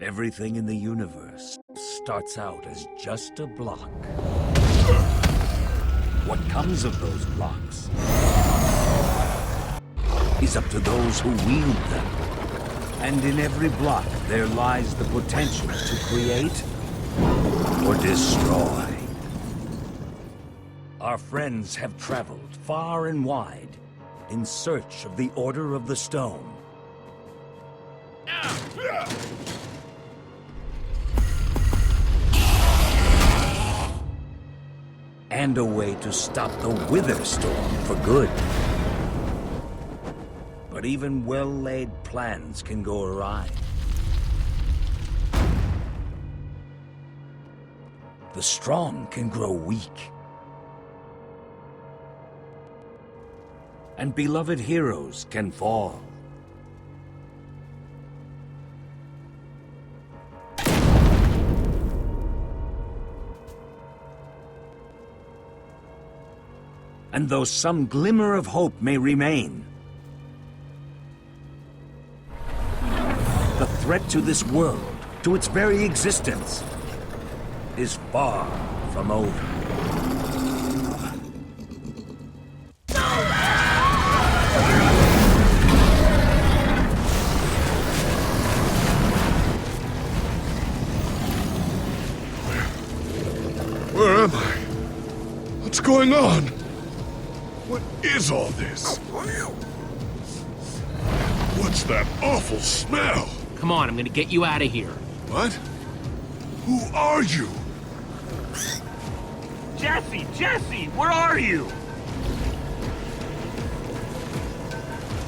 Everything in the universe starts out as just a block. What comes of those blocks is up to those who wield them. And in every block, there lies the potential to create or destroy. Our friends have traveled far and wide in search of the Order of the Stone. And a way to stop the Wither Storm for good. But even well-laid plans can go awry. The strong can grow weak. And beloved heroes can fall. And though some glimmer of hope may remain, the threat to this world, to its very existence, is far from over. Where am I? What's going on? What is all this? What's that awful smell? Come on, I'm gonna get you out of here. What? Who are you? Jesse, where are you?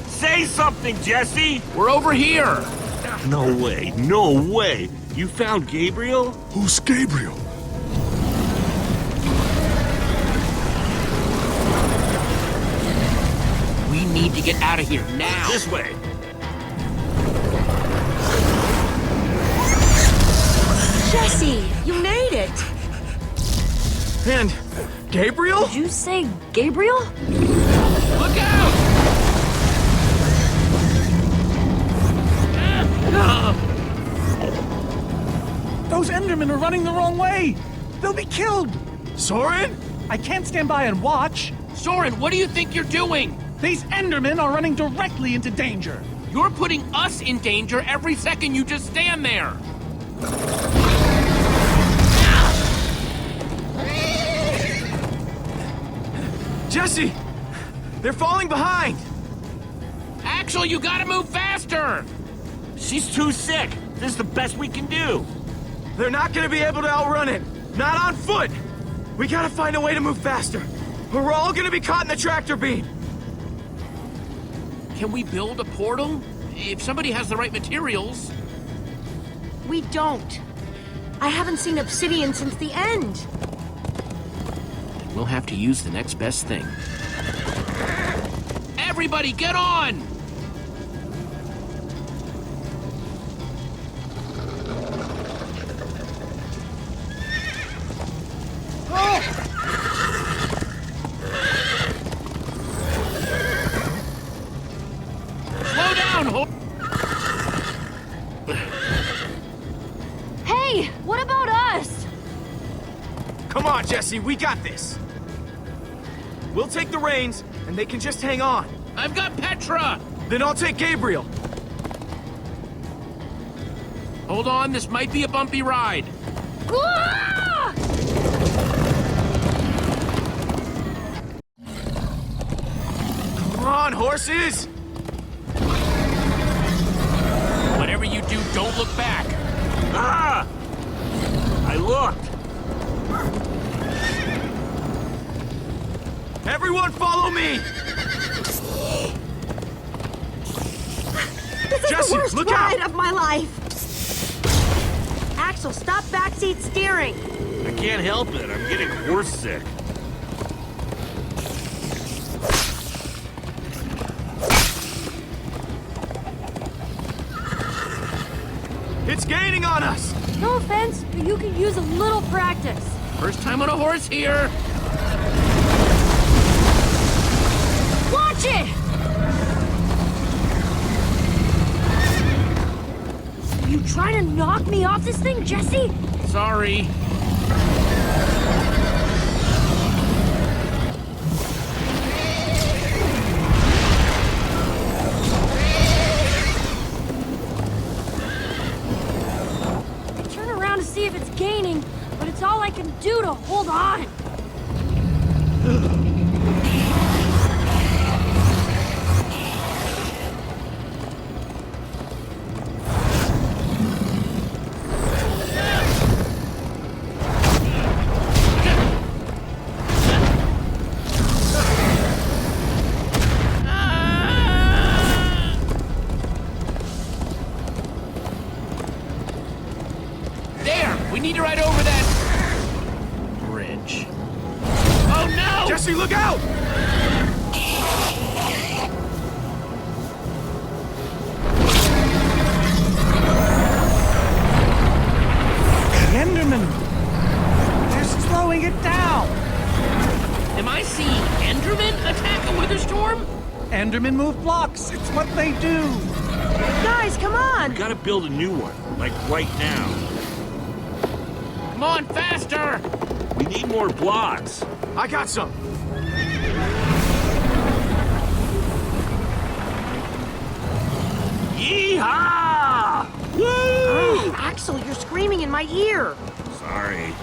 Say something, Jesse! We're over here! No way. You found Gabriel? Who's Gabriel? We need to get out of here now! This way. Jesse, you made it! And Gabriel? Did you say Gabriel? Look out! Those Endermen are running the wrong way! They'll be killed! Soren? I can't stand by and watch! Soren, what do you think you're doing? These Endermen are running directly into danger! You're putting us in danger every second you just stand there! Jesse! They're falling behind! Axel, you gotta move faster! She's too sick. This is the best we can do. They're not gonna be able to outrun it! Not on foot! We gotta find a way to move faster, or we're all gonna be caught in the tractor beam! Can we build a portal? If somebody has the right materials. We don't. I haven't seen obsidian since the end. We'll have to use the next best thing. Everybody, get on! Slow down, Hey, what about us? Come on, Jesse, we got this! We'll take the reins, and they can just hang on. I've got Petra! Then I'll take Gabriel. Hold on, this might be a bumpy ride. Ah! Come on, horses! Whatever you do, don't look back. Ah! I looked. Everyone follow me! This is Jesse, the worst look ride out! of my life! Axel, stop backseat steering! I can't help it. I'm getting horse sick. It's gaining on us! No offense, but you could use a little practice. First time on a horse here. Watch it! You trying to knock me off this thing, Jesse? Sorry. I turn around to see if it's gaining, but it's all I can do to hold on. We need to ride over that bridge. Oh no! Jesse, look out! The Endermen! They're slowing it down! Am I seeing Enderman attack a Witherstorm? Endermen move blocks. It's what they do. Guys, come on! We gotta build a new one, like right now. Come on, faster! We need more blocks. I got some. Yeehaw! Woo! Axel, you're screaming in my ear. Sorry.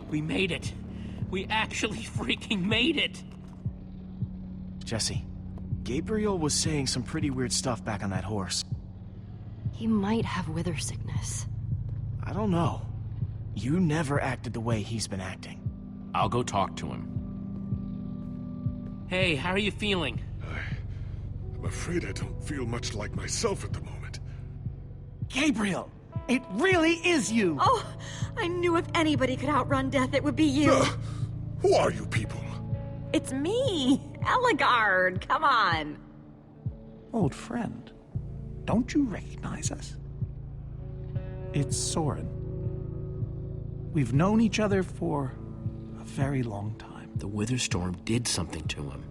We made it. We actually freaking made it. Jesse, Gabriel was saying some pretty weird stuff back on that horse. He might have wither sickness. I don't know. You never acted the way he's been acting. I'll go talk to him. Hey, how are you feeling? I'm afraid I don't feel much like myself at the moment. Gabriel, it really is you. Oh, I knew if anybody could outrun death, it would be you. Who are you people? It's me, Eligard. Come on. Old friend, don't you recognize us? It's Soren. We've known each other for a very long time. The Witherstorm did something to him.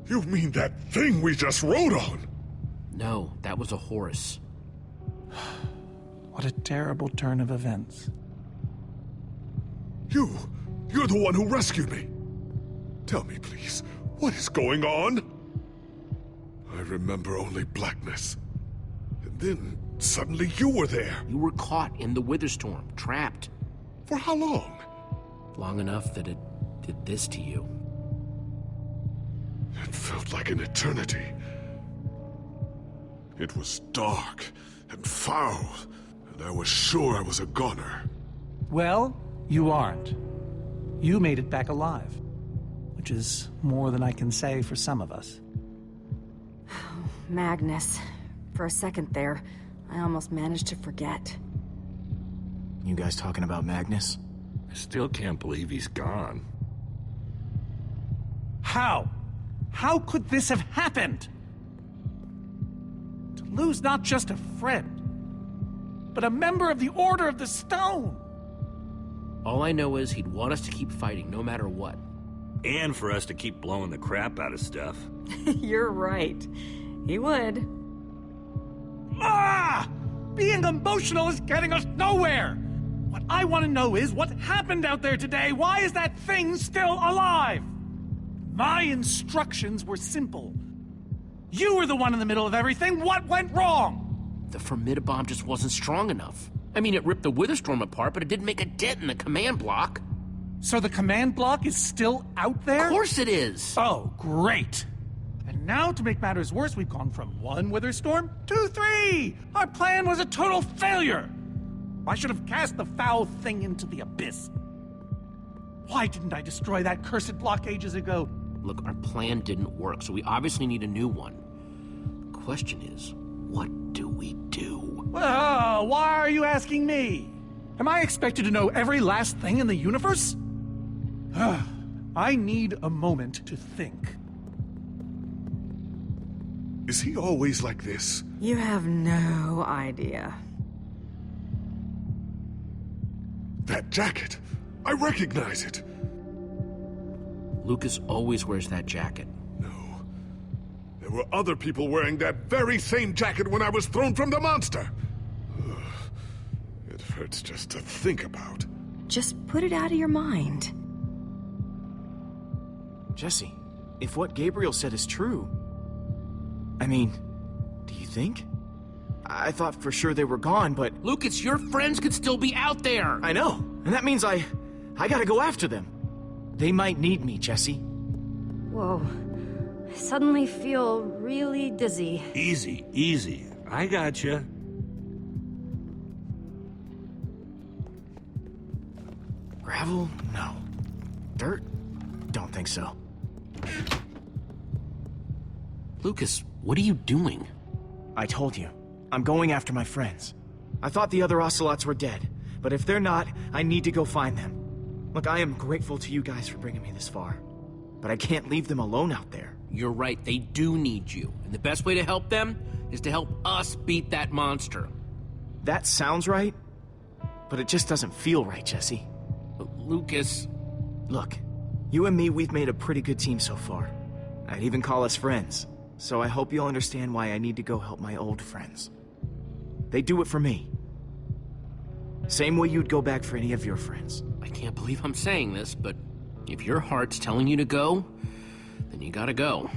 You mean that thing we just rode on? No, that was a horse. What a terrible turn of events. You're the one who rescued me. Tell me, please, what is going on? I remember only blackness. And then, suddenly you were there. You were caught in the Witherstorm, trapped. For how long? Long enough that it did this to you. It felt like an eternity. It was dark and foul, and I was sure I was a goner. Well, you aren't. You made it back alive, which is more than I can say for some of us. Magnus. For a second there, I almost managed to forget. You guys talking about Magnus? I still can't believe he's gone. How? How could this have happened? To lose not just a friend, but a member of the Order of the Stone. All I know is he'd want us to keep fighting no matter what. And for us to keep blowing the crap out of stuff. You're right. He would. Ah! Being emotional is getting us nowhere! What I want to know is what happened out there today? Why is that thing still alive? My instructions were simple. You were the one in the middle of everything. What went wrong? The Formidabomb just wasn't strong enough. I mean, it ripped the Witherstorm apart, but it didn't make a dent in the command block. So the command block is still out there? Of course it is! Oh, great. And now, to make matters worse, we've gone from 1 Witherstorm to 3! Our plan was a total failure! I should have cast the foul thing into the abyss. Why didn't I destroy that cursed block ages ago? Look, our plan didn't work, so we obviously need a new one. The question is, what do we do? Well, why are you asking me? Am I expected to know every last thing in the universe? I need a moment to think. Is he always like this? You have no idea. That jacket! I recognize it! Lucas always wears that jacket. No. There were other people wearing that very same jacket when I was thrown from the monster! Ugh. It hurts just to think about. Just put it out of your mind. Jesse, if what Gabriel said is true... I mean, do you think? I thought for sure they were gone, but... Lucas, your friends could still be out there! I know, and that means I gotta go after them. They might need me, Jesse. Whoa. I suddenly feel really dizzy. Easy, easy. I gotcha. Gravel? No. Dirt? Don't think so. Lucas, what are you doing? I told you. I'm going after my friends. I thought the other ocelots were dead, but if they're not, I need to go find them. Look, I am grateful to you guys for bringing me this far, but I can't leave them alone out there. You're right, they do need you. And the best way to help them is to help us beat that monster. That sounds right, but it just doesn't feel right, Jesse. Lucas... Look, you and me, we've made a pretty good team so far. I'd even call us friends, so I hope you'll understand why I need to go help my old friends. They do it for me. Same way you'd go back for any of your friends. I can't believe I'm saying this, but if your heart's telling you to go, then you gotta go.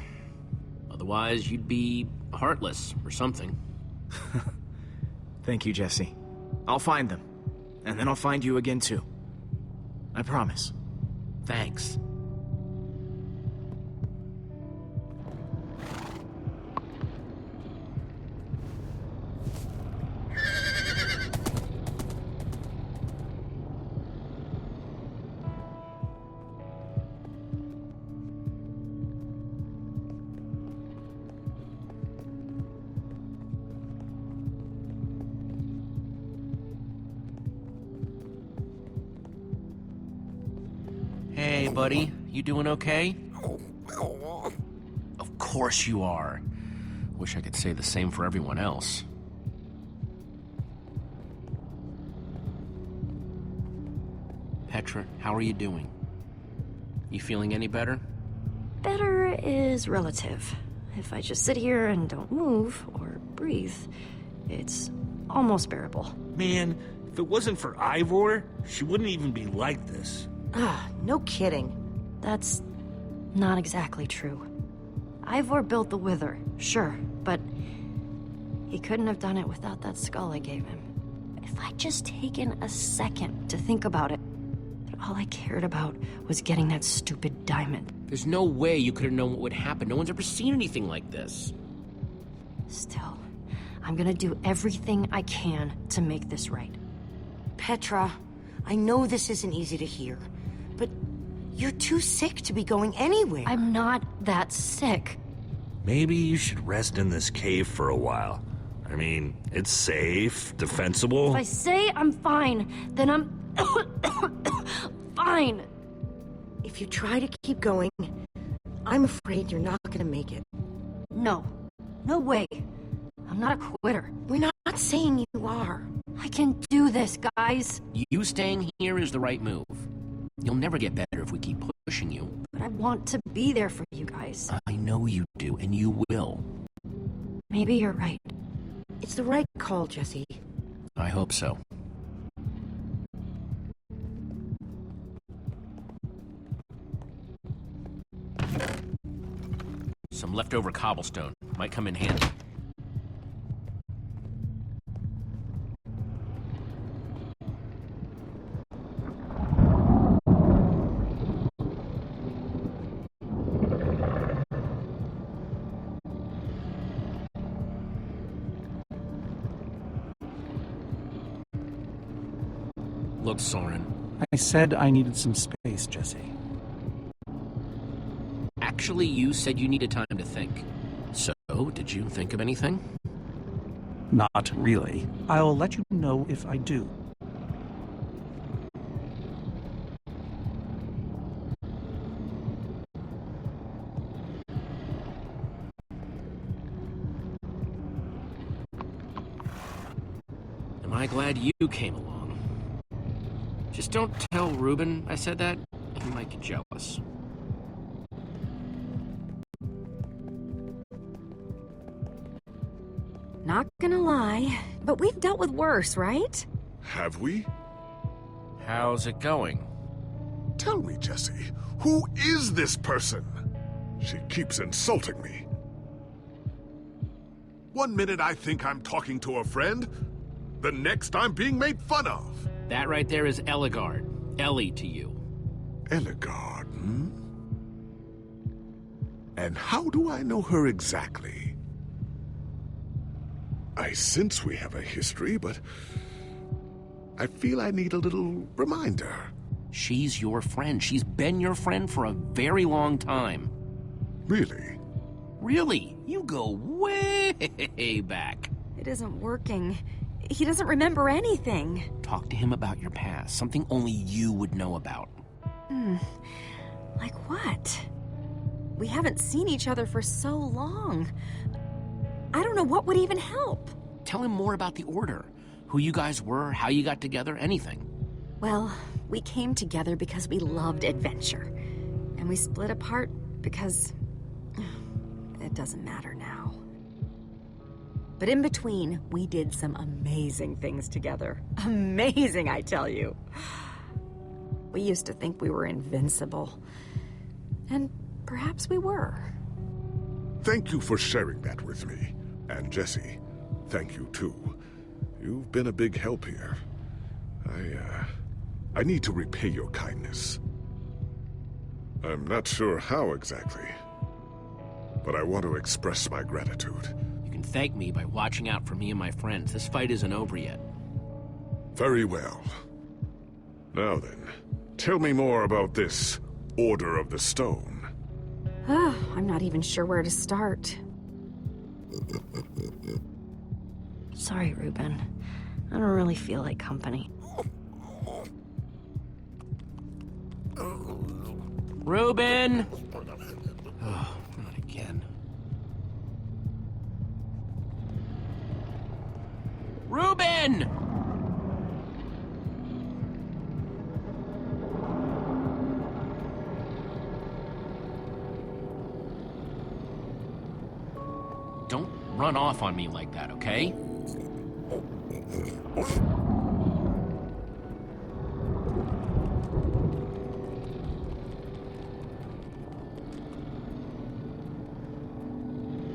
Otherwise, you'd be heartless or something. Thank you, Jesse. I'll find them, and then I'll find you again too. I promise. Thanks. Hey, buddy. You doing okay? Of course you are. Wish I could say the same for everyone else. Petra, how are you doing? You feeling any better? Better is relative. If I just sit here and don't move or breathe, it's almost bearable. Man, if it wasn't for Ivor, she wouldn't even be like this. Ah, no kidding. That's not exactly true. Ivor built the Wither, sure, but he couldn't have done it without that skull I gave him. If I'd just taken a second to think about it, but all I cared about was getting that stupid diamond. There's no way you could have known what would happen. No one's ever seen anything like this. Still, I'm gonna do everything I can to make this right. Petra, I know this isn't easy to hear, but you're too sick to be going anywhere. I'm not that sick. Maybe you should rest in this cave for a while. I mean, it's safe, defensible. If I say I'm fine, then I'm fine. If you try to keep going, I'm afraid you're not gonna make it. No. No way. I'm not a quitter. We're not saying you are. I can do this, guys. You staying here is the right move. You'll never get better if we keep pushing you. But I want to be there for you guys. I know you do, and you will. Maybe you're right. It's the right call, Jesse. I hope so. Some leftover cobblestone. Might come in handy. Look, Soren. I said I needed some space, Jesse. Actually, you said you needed time to think. So, did you think of anything? Not really. I'll let you know if I do. Am I glad you came along? Just don't tell Reuben I said that. He might get jealous. Not gonna lie, but we've dealt with worse, right? Have we? How's it going? Tell me, Jesse, who is this person? She keeps insulting me. One minute I think I'm talking to a friend, the next I'm being made fun of. That right there is Eligard. Ellie to you. Eligard, hmm? And how do I know her exactly? I sense we have a history, but I feel I need a little reminder. She's your friend. She's been your friend for a very long time. Really? Really? You go way back. It isn't working. He doesn't remember anything. Talk to him about your past. Something only you would know about. Like what? We haven't seen each other for so long. I don't know what would even help. Tell him more about the Order. Who you guys were, how you got together, anything. Well, we came together because we loved adventure. And we split apart because... it doesn't matter now. But in between, we did some amazing things together. Amazing, I tell you. We used to think we were invincible. And perhaps we were. Thank you for sharing that with me. And Jesse, thank you too. You've been a big help here. I need to repay your kindness. I'm not sure how exactly, but I want to express my gratitude. You can thank me by watching out for me and my friends. This fight isn't over yet. Very well. Now then, tell me more about this Order of the Stone. I'm not even sure where to start. Sorry, Reuben. I don't really feel like company. Reuben! Oh, not again. Reuben! Don't run off on me like that, okay?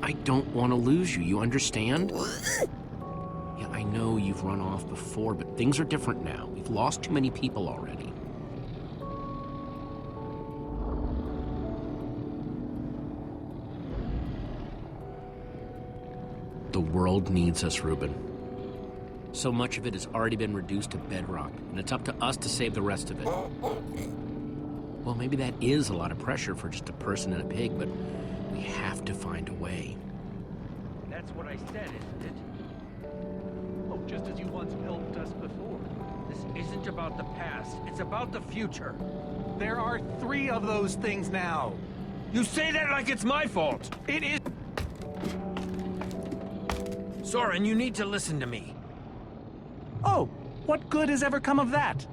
I don't want to lose you, you understand? Yeah, I know you've run off before, but things are different now. We've lost too many people already. The world needs us, Reuben. So much of it has already been reduced to bedrock, and it's up to us to save the rest of it. Well, maybe that is a lot of pressure for just a person and a pig, but we have to find a way. That's what I said, isn't it? Oh, just as you once helped us before. This isn't about the past, it's about the future. There are 3 of those things now. You say that like it's my fault! It is... Soren, you need to listen to me. Oh, what good has ever come of that?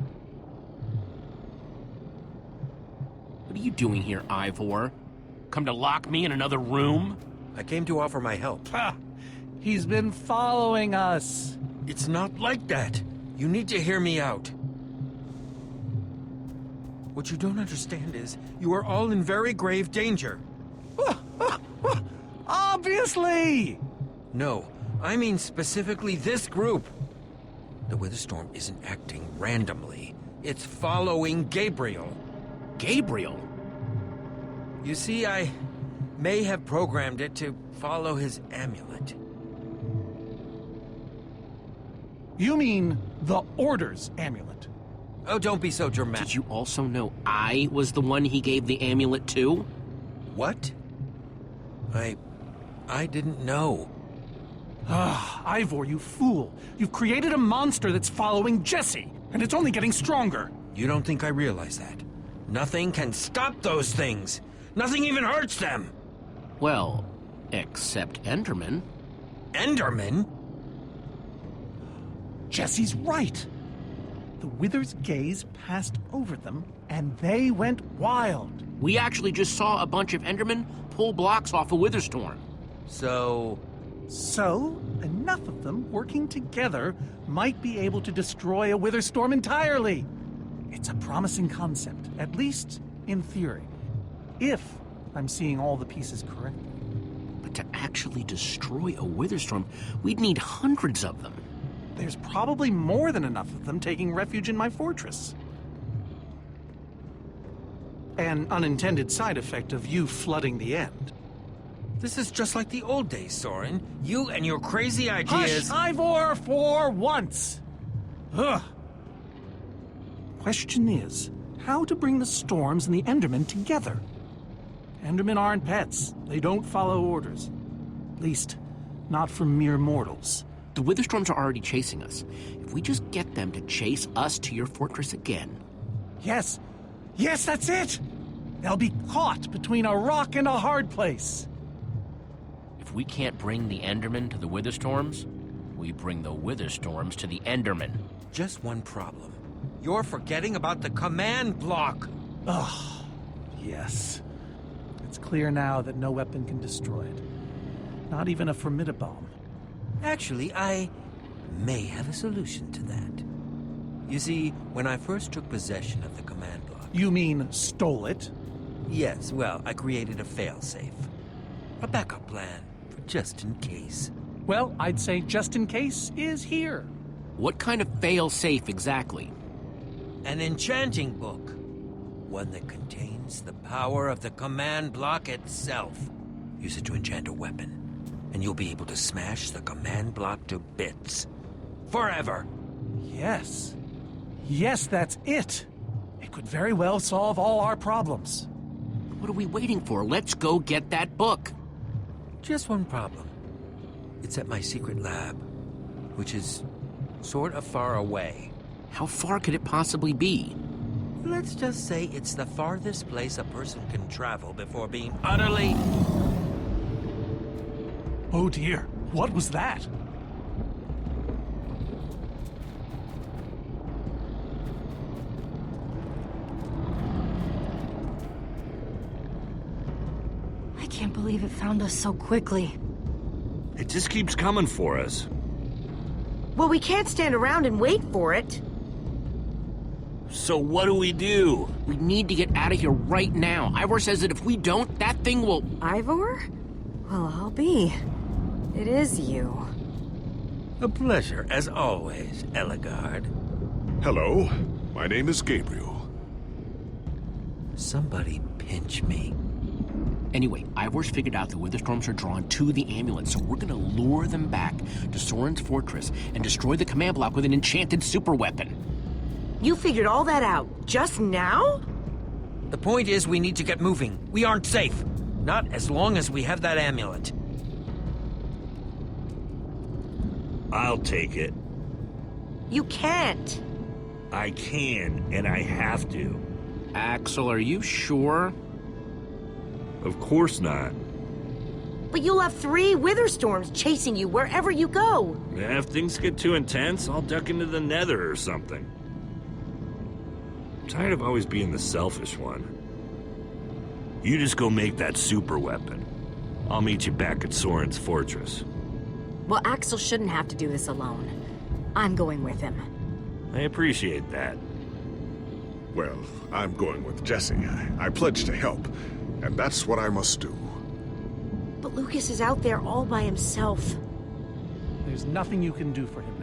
What are you doing here, Ivor? Come to lock me in another room? I came to offer my help. Ha! He's been following us. It's not like that. You need to hear me out. What you don't understand is, you are all in very grave danger. Obviously! No, I mean specifically this group. The Witherstorm isn't acting randomly. It's following Gabriel. Gabriel? You see, I may have programmed it to follow his amulet. You mean the Order's amulet? Oh, don't be so dramatic. Did you also know I was the one he gave the amulet to? What? I didn't know. Ah, Ivor, you fool. You've created a monster that's following Jesse, and it's only getting stronger. You don't think I realize that? Nothing can stop those things. Nothing even hurts them. Well, except Enderman. Enderman? Jesse's right. the Wither's gaze passed over them, and they went wild. We actually just saw a bunch of Endermen pull blocks off a Witherstorm. So, Enough of them working together might be able to destroy a Witherstorm entirely. It's a promising concept, at least in theory, if I'm seeing all the pieces correctly. But to actually destroy a Witherstorm, we'd need hundreds of them. There's probably more than enough of them taking refuge in my fortress. An unintended side effect of you flooding the end. this is just like the old days, Soren. You and your crazy ideas... Hush, Ivor, for once! Ugh. Question is, how to bring the Storms and the Endermen together? Endermen aren't pets. They don't follow orders. At least, not from mere mortals. The Witherstorms are already chasing us. If we just get them to chase us to your fortress again... Yes! Yes, that's it! They'll be caught between a rock and a hard place. If we can't bring the Endermen to the Witherstorms, we bring the Witherstorms to the Endermen. Just one problem. You're forgetting about the command block. Ugh, yes. It's clear now that no weapon can destroy it. Not even a formidabomb. Actually, I may have a solution to that. You see, when I first took possession of the command block... You mean stole it? Yes, well, I created a failsafe. A backup plan, for just in case. Well, I'd say just in case is here. What kind of fail-safe exactly? An enchanting book. One that contains the power of the command block itself. Use it to enchant a weapon, and you'll be able to smash the command block to bits. Forever! Yes. Yes, that's it. It could very well solve all our problems. What are we waiting for? Let's go get that book. Just one problem. It's at my secret lab, which is sort of far away. How far could it possibly be? Let's just say it's the farthest place a person can travel before being utterly... Oh dear, what was that? I can't believe it found us so quickly. It just keeps coming for us. Well, we can't stand around and wait for it. So what do? We need to get out of here right now. Ivor says that if we don't, that thing will... Ivor? Well, I'll be. It is you. A pleasure, as always, Eligard. Hello, my name is Gabriel. Somebody pinch me. Anyway, Ivor's figured out the Witherstorms are drawn to the amulet, so we're gonna lure them back to Soren's fortress and destroy the command block with an enchanted super weapon. You figured all that out just now? The point is we need to get moving. We aren't safe. Not as long as we have that amulet. I'll take it. You can't. I can, and I have to. Axel, are you sure? Of course not. But you'll have 3 Witherstorms chasing you wherever you go. If things get too intense, I'll duck into the nether or something. I'm tired of always being the selfish one. You just go make that super weapon. I'll meet you back at Soren's fortress. Well, Axel shouldn't have to do this alone. I'm going with him. I appreciate that. Well, I'm going with Jesse. I pledged to help, and that's what I must do. But Lucas is out there all by himself. There's nothing you can do for him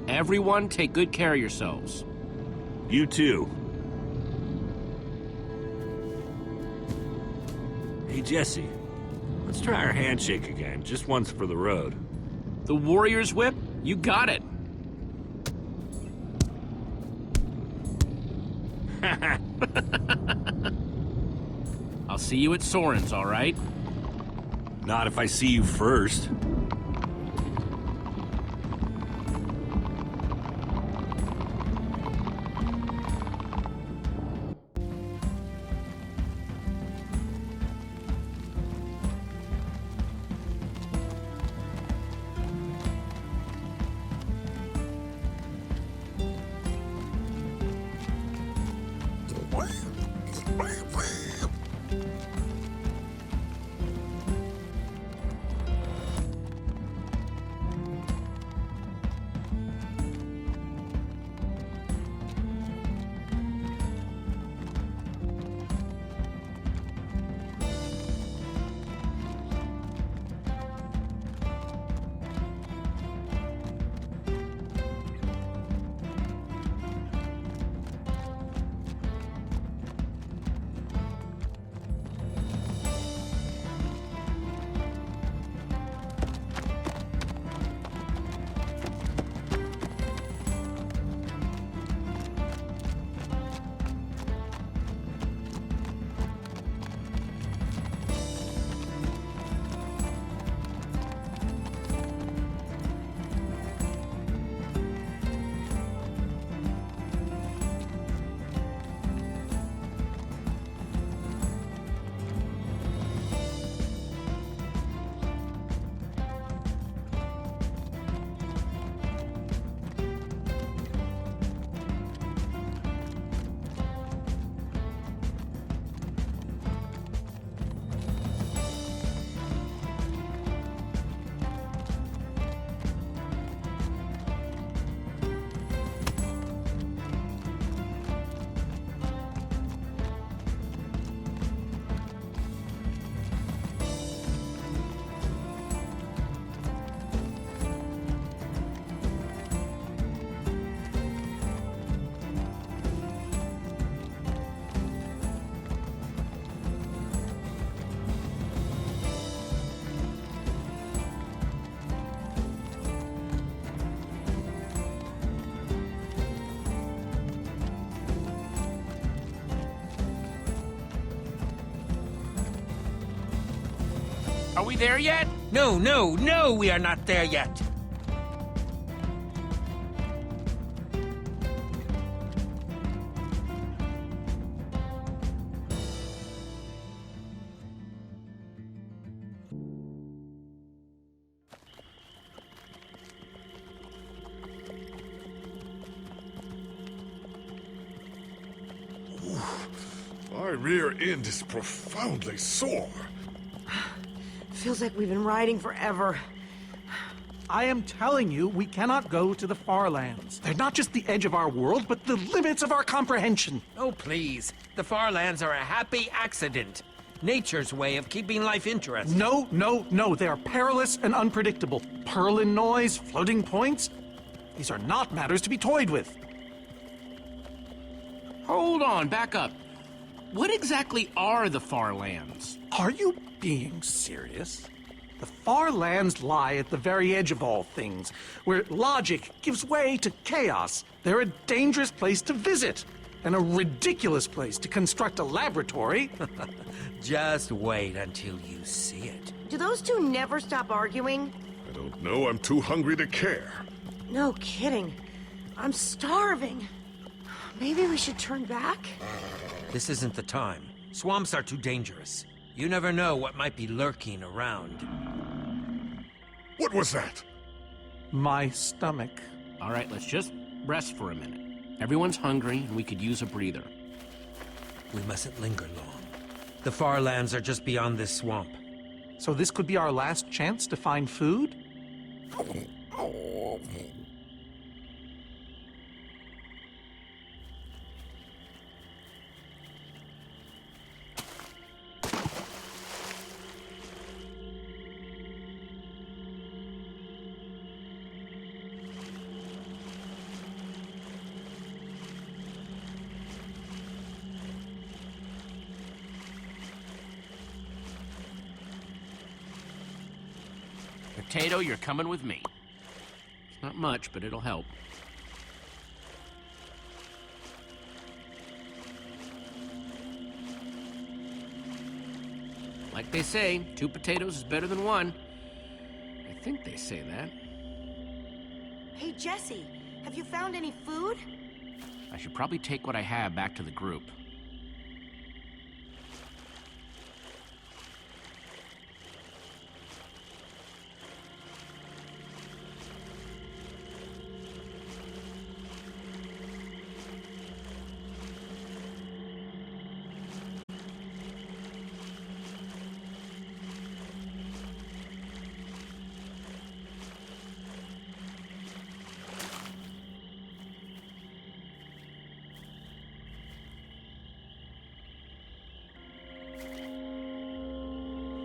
now. Everyone, take good care of yourselves. You too. Hey, Jesse. Let's try our handshake again, just once for the road. The Warrior's Whip? You got it. I'll see you at Soren's, all right? Not if I see you first. Are we there yet? No, no, no, we are not there yet. My rear end is profoundly sore. Feels like we've been riding forever. I am telling you, we cannot go to the far lands. They're not just the edge of our world, but the limits of our comprehension. Oh, please. The far lands are a happy accident. Nature's way of keeping life interesting. No, no, no. They are perilous and unpredictable. Purlin noise, floating points. These are not matters to be toyed with. Hold on, back up. What exactly are the far lands? Are you being serious? The far lands lie at the very edge of all things, where logic gives way to chaos. They're a dangerous place to visit, and a ridiculous place to construct a laboratory. Just wait until you see it. Do those two never stop arguing? I don't know, I'm too hungry to care. No kidding. I'm starving. Maybe we should turn back? This isn't the time. Swamps are too dangerous. You never know what might be lurking around. What was that? My stomach. All right, let's just rest for a minute. Everyone's hungry, and we could use a breather. We mustn't linger long. The far lands are just beyond this swamp. So this could be our last chance to find food? Potato, you're coming with me. It's not much, but it'll help. Like they say, 2 potatoes is better than 1. I think they say that. Hey, Jesse, have you found any food? I should probably take what I have back to the group.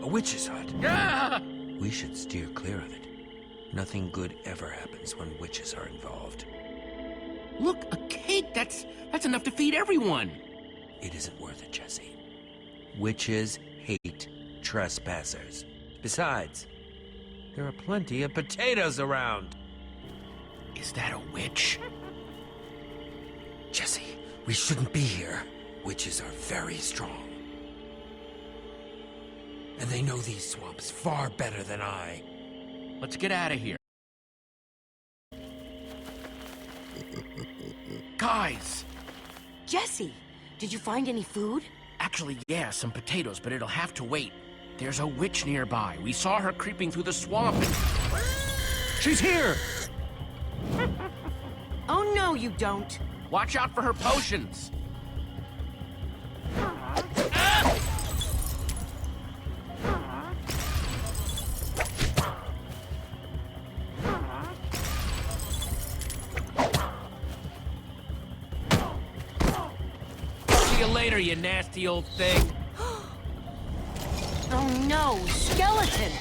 A witch's hut. Ah! We should steer clear of it. Nothing good ever happens when witches are involved. Look, a cake! That's enough to feed everyone! It isn't worth it, Jesse. Witches hate trespassers. Besides, there are plenty of potatoes around. Is that a witch? Jesse, we shouldn't be here. Witches are very strong. And they know these swamps far better than I. Let's get out of here. Guys! Jesse, did you find any food? Actually, yeah, some potatoes, but it'll have to wait. There's a witch nearby. We saw her creeping through the swamp and... She's here! Oh, no, you don't. Watch out for her potions! See you later, you nasty old thing. Oh, no, skeletons!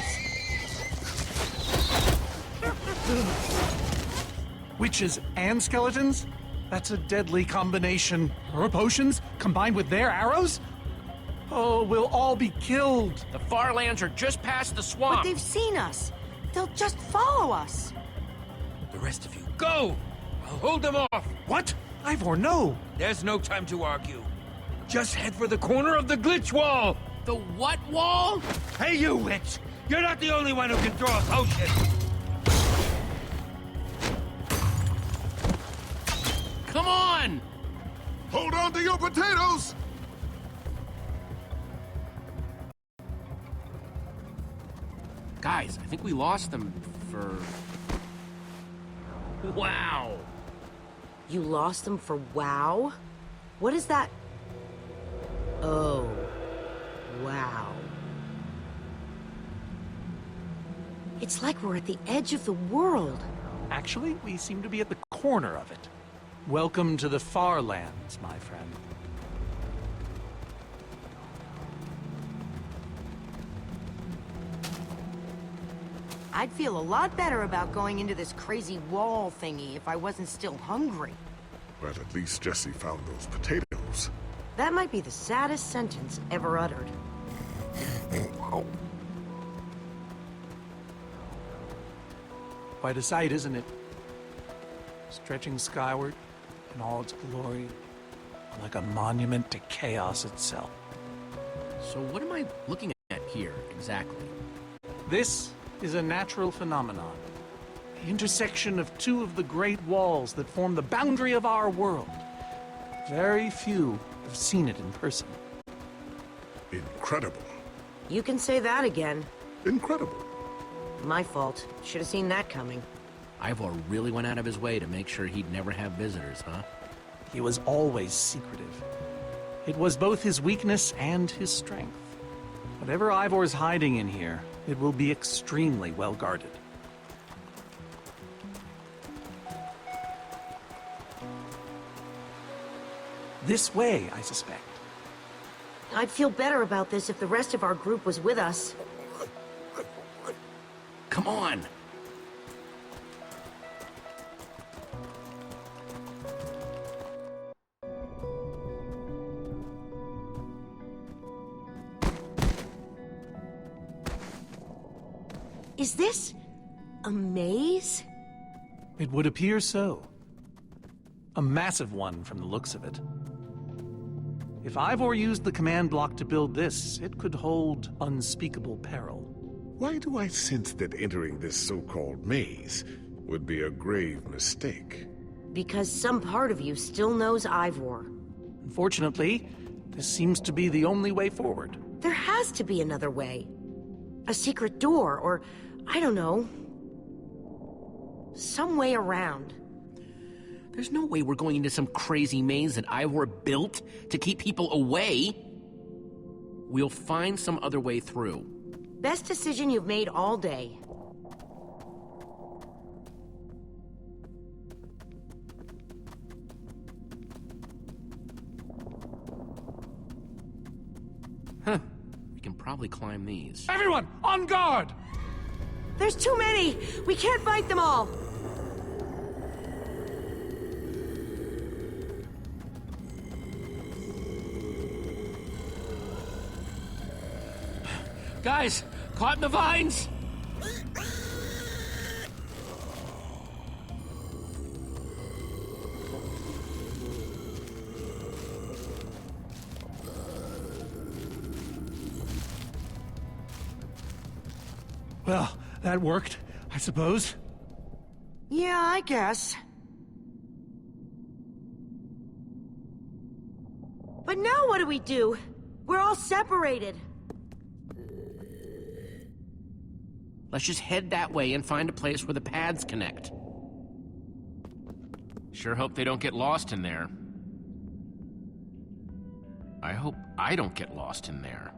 Witches and skeletons? That's a deadly combination. Her potions combined with their arrows? Oh, we'll all be killed. The Farlands are just past the swamp. But they've seen us. They'll just follow us. The rest of you, go! I'll hold them off. What? Ivor, no! There's no time to argue. Just head for the corner of the glitch wall. The what wall? Hey, you witch! You're not the only one who can throw a potion. Come on! Hold on to your potatoes! Guys, I think we lost them for... Wow! You lost them for WoW? What is that? Oh. Wow. It's like we're at the edge of the world. Actually, we seem to be at the corner of it. Welcome to the Farlands, my friend. I'd feel a lot better about going into this crazy wall thingy if I wasn't still hungry. But at least Jesse found those potatoes. That might be the saddest sentence ever uttered. Quite a sight, isn't it? Stretching skyward in all its glory, like a monument to chaos itself. So what am I looking at here, exactly? This is a natural phenomenon. The intersection of two of the great walls that form the boundary of our world. Very few have seen it in person. Incredible. You can say that again. Incredible. My fault. Should have seen that coming. Ivor really went out of his way to make sure he'd never have visitors, huh? He was always secretive. It was both his weakness and his strength. Whatever Ivor's hiding in here, it will be extremely well guarded. This way, I suspect. I'd feel better about this if the rest of our group was with us. Come on! Is this a maze? It would appear so. A massive one from the looks of it. If Ivor used the command block to build this, it could hold unspeakable peril. Why do I sense that entering this so-called maze would be a grave mistake? Because some part of you still knows Ivor. Unfortunately, this seems to be the only way forward. There has to be another way. A secret door, or, I don't know, some way around. There's no way we're going into some crazy maze that Ivor built to keep people away. We'll find some other way through. Best decision you've made all day. Huh. can probably climb these. Everyone, on guard! There's too many! We can't fight them all! Guys, caught in the vines! Well, that worked, I suppose. Yeah, I guess. But now what do we do? We're all separated. Let's just head that way and find a place where the paths connect. Sure hope they don't get lost in there. I hope I don't get lost in there.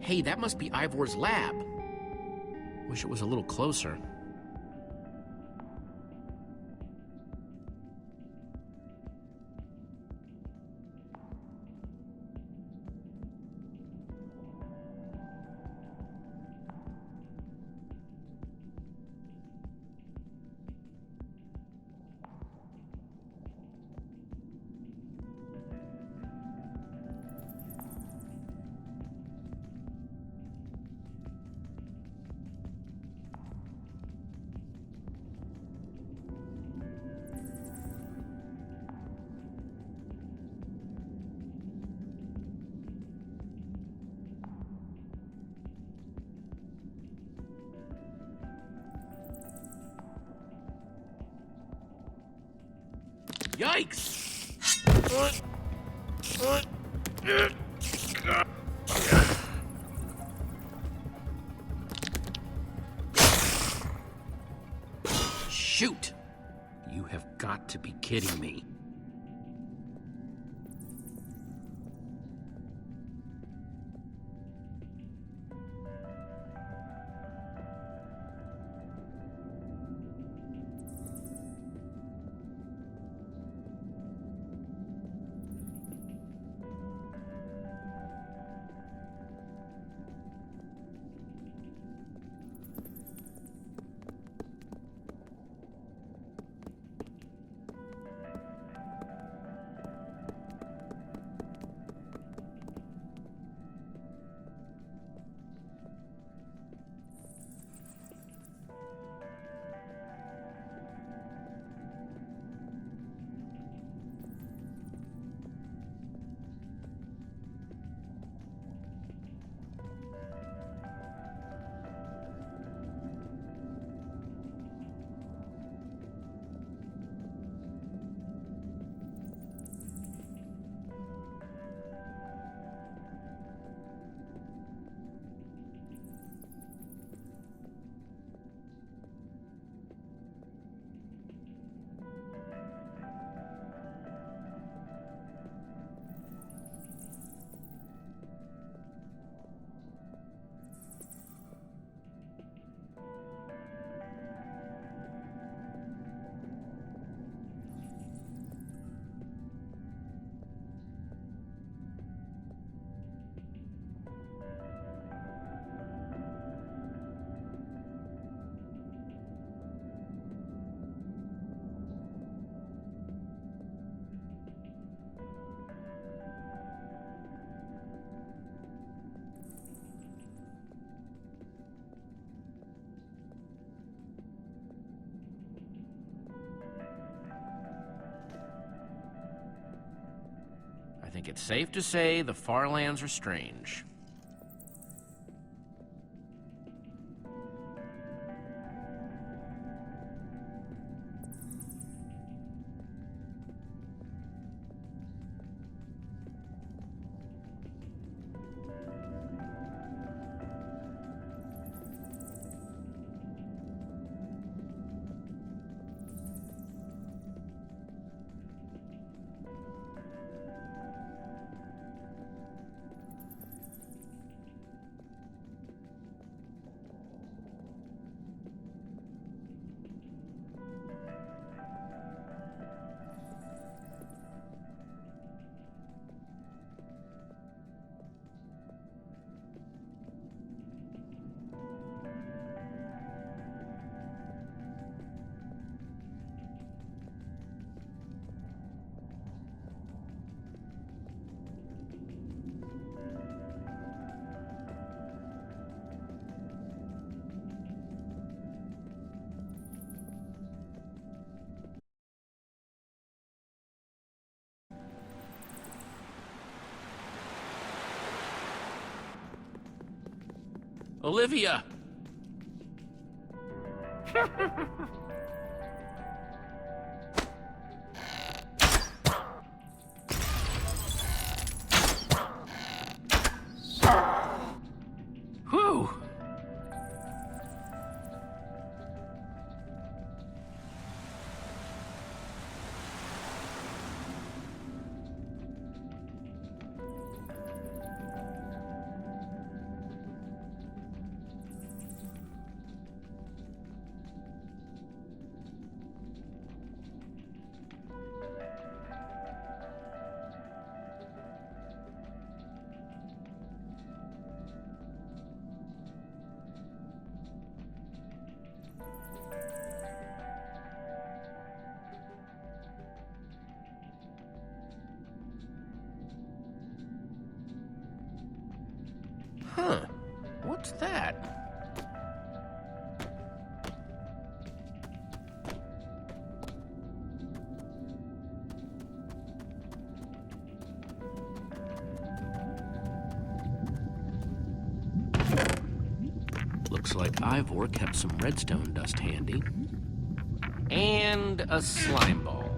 Hey, that must be Ivor's lab. Wish it was a little closer. Yikes! Shoot! You have got to be kidding me. think it's safe to say the far lands are strange. Olivia! Whew! Huh. What's that? Looks like Ivor kept some redstone dust handy. And a slime ball.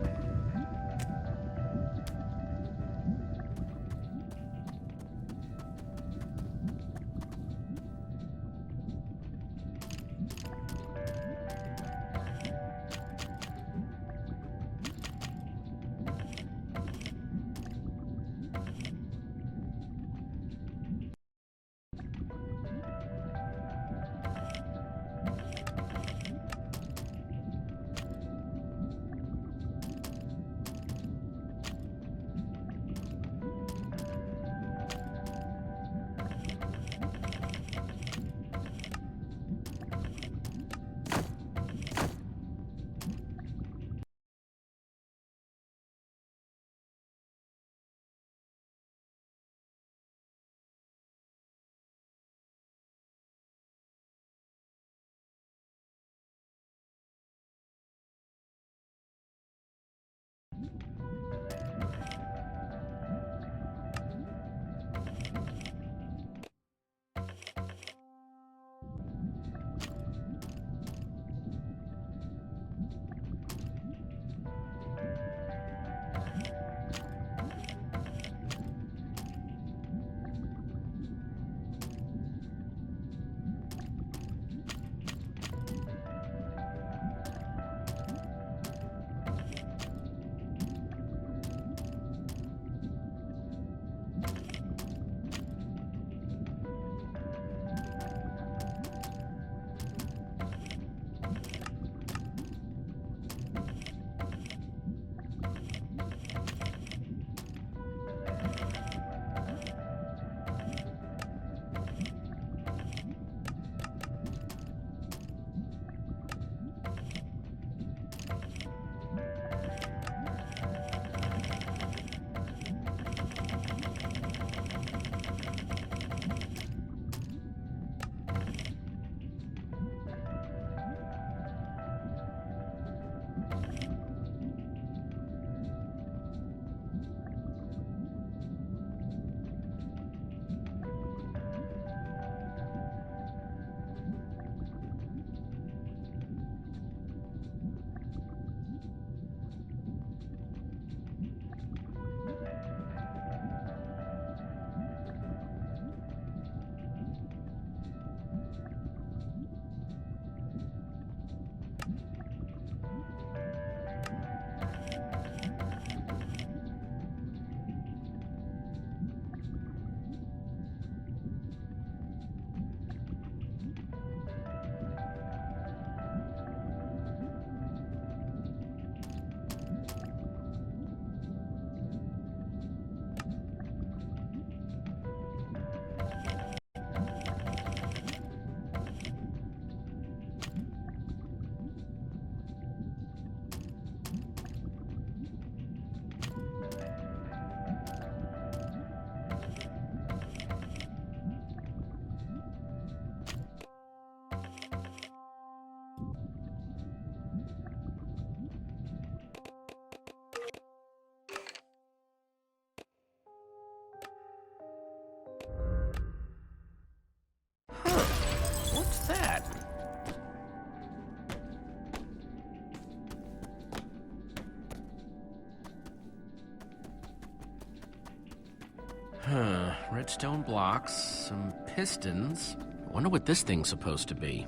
redstone blocks, some pistons. I wonder what this thing's supposed to be.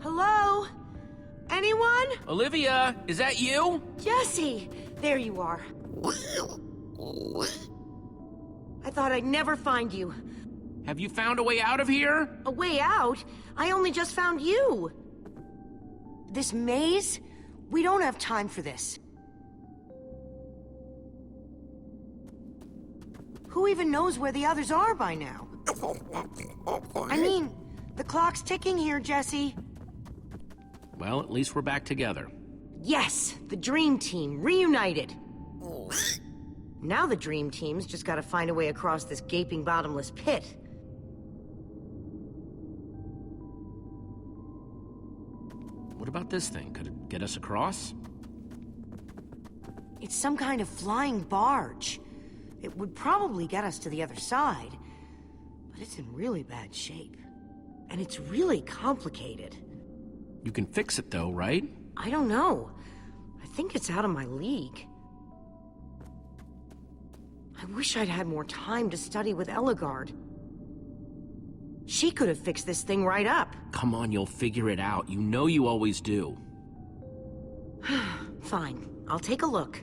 Hello? Anyone? Olivia, is that you? Jesse! There you are. I thought I'd never find you. Have you found a way out of here? A way out? I only just found you. This maze? We don't have time for this. Who even knows where the others are by now? I mean, the clock's ticking here, Jesse. Well, at least we're back together. Yes, the Dream Team, reunited. Now the Dream Team's just gotta find a way across this gaping bottomless pit. What about this thing? Could it get us across? It's some kind of flying barge. It would probably get us to the other side, but it's in really bad shape. And it's really complicated. You can fix it though, right? I don't know. I think it's out of my league. I wish I'd had more time to study with Eligard. She could have fixed this thing right up. Come on, you'll figure it out. You know you always do. Fine, I'll take a look.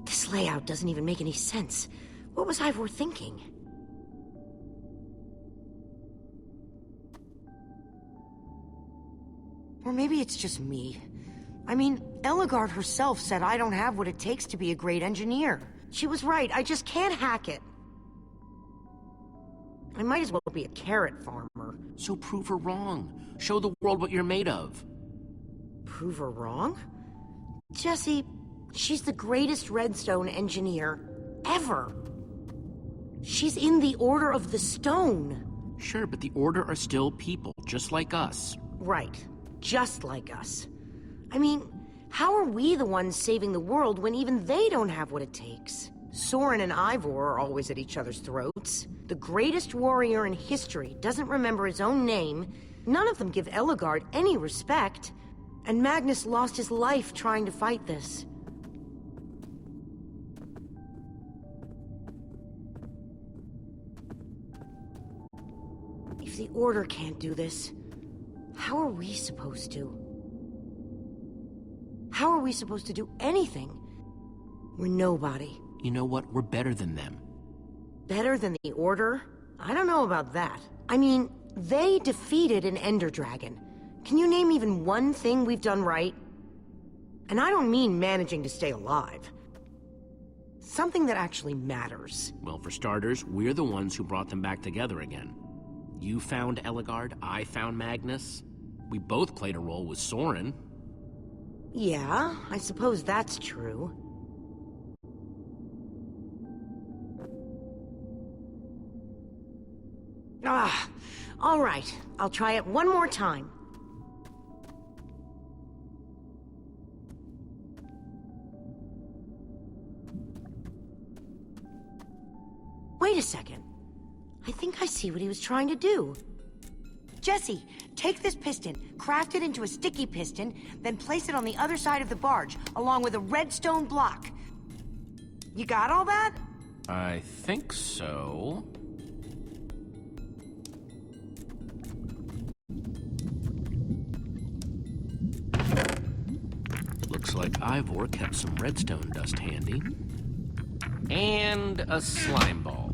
This layout doesn't even make any sense. What was Ivor thinking? Or maybe it's just me. I mean, Eligard herself said I don't have what it takes to be a great engineer. She was right, I just can't hack it. I might as well be a carrot farmer. So prove her wrong. Show the world what you're made of. Prove her wrong? Jesse, she's the greatest redstone engineer ever. She's in the Order of the Stone. Sure, but the Order are still people, just like us. Right, just like us. I mean, how are we the ones saving the world when even they don't have what it takes? Soren and Ivor are always at each other's throats. The greatest warrior in history doesn't remember his own name. None of them give Eligard any respect. And Magnus lost his life trying to fight this. If the Order can't do this, how are we supposed to? How are we supposed to do anything? We're nobody. You know what? We're better than them. Better than the Order? I don't know about that. I mean, they defeated an Ender Dragon. Can you name even one thing we've done right? And I don't mean managing to stay alive. Something that actually matters. Well, for starters, we're the ones who brought them back together again. You found Eligard, I found Magnus. We both played a role with Soren. Yeah, I suppose that's true. All right. I'll try it one more time. Wait a second. I think I see what he was trying to do. Jesse, take this piston, craft it into a sticky piston, then place it on the other side of the barge, along with a redstone block. You got all that? I think so. Looks like Ivor kept some redstone dust handy. And a slime ball.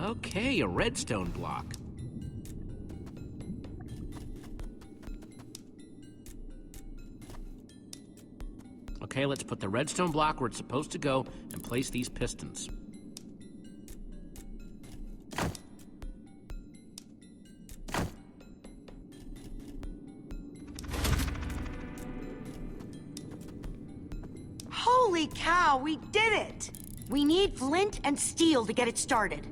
Okay, a redstone block. Okay, let's put the redstone block where it's supposed to go and place these pistons. Holy cow, we did it! We need flint and steel to get it started.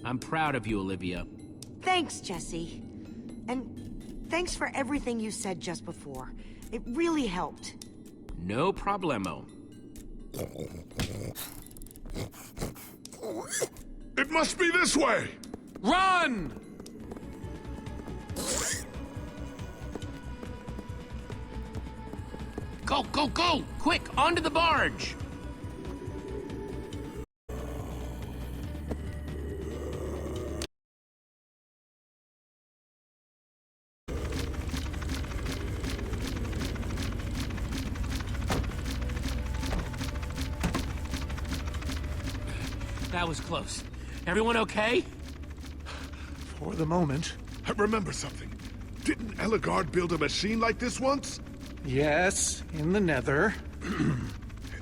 I'm proud of you, Olivia. Thanks, Jesse. And thanks for everything you said just before. It really helped. No problemo. It must be this way! Run! Go, go, go! Quick, onto the barge! That was close. Everyone okay? For the moment. I remember something. Didn't Eligard build a machine like this once? Yes, in the Nether. And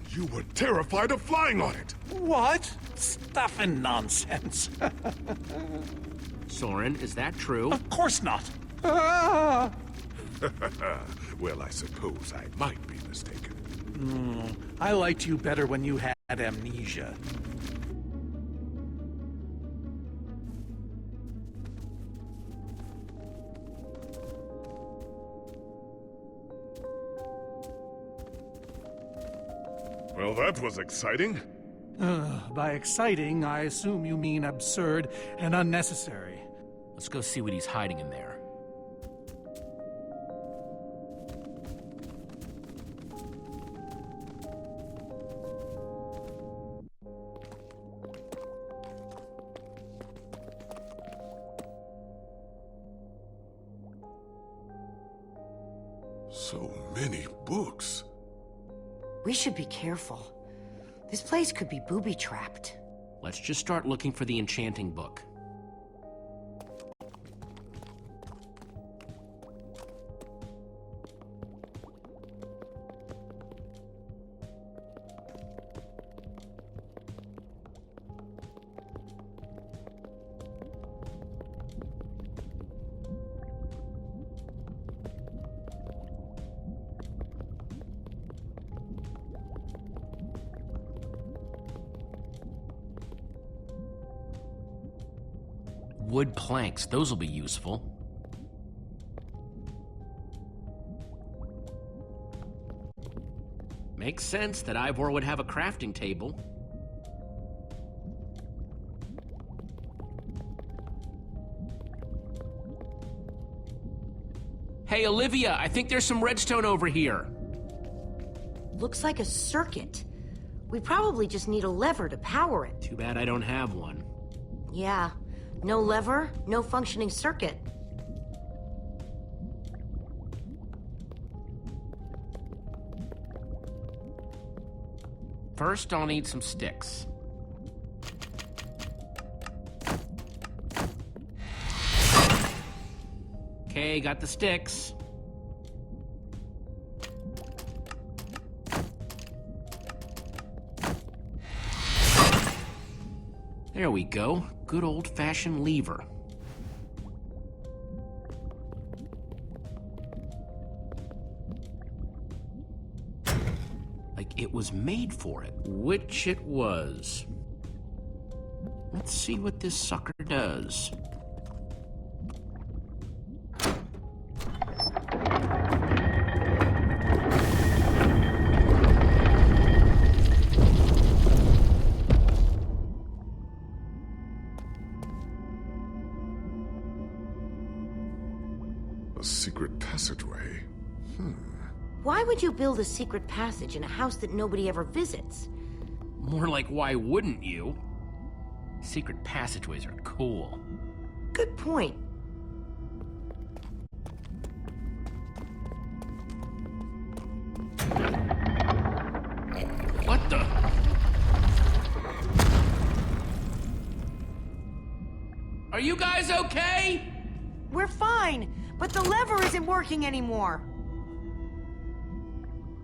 you were terrified of flying on it! What? Stuff and nonsense. Soren, is that true? Of course not. Ah! Well, I suppose I might be mistaken. I liked you better when you had amnesia. Well, that was exciting. By exciting, I assume you mean absurd and unnecessary. Let's go see what he's hiding in there. So many books. We should be careful. This place could be booby-trapped. Let's just start looking for the enchanting book. Wood planks, those will be useful. Makes sense that Ivor would have a crafting table. Hey, Olivia, I think there's some redstone over here. Looks like a circuit. We probably just need a lever to power it. Too bad I don't have one. Yeah. No lever, no functioning circuit. First, I'll need some sticks. Okay, got the sticks. There we go. Good old-fashioned lever. Like it was made for it, which it was. Let's see what this sucker does. A secret passageway. Why would you build a secret passage in a house that nobody ever visits? More like, why wouldn't you? Secret passageways are cool. Good point. What the? Are you guys okay? We're fine, but the lever isn't working anymore.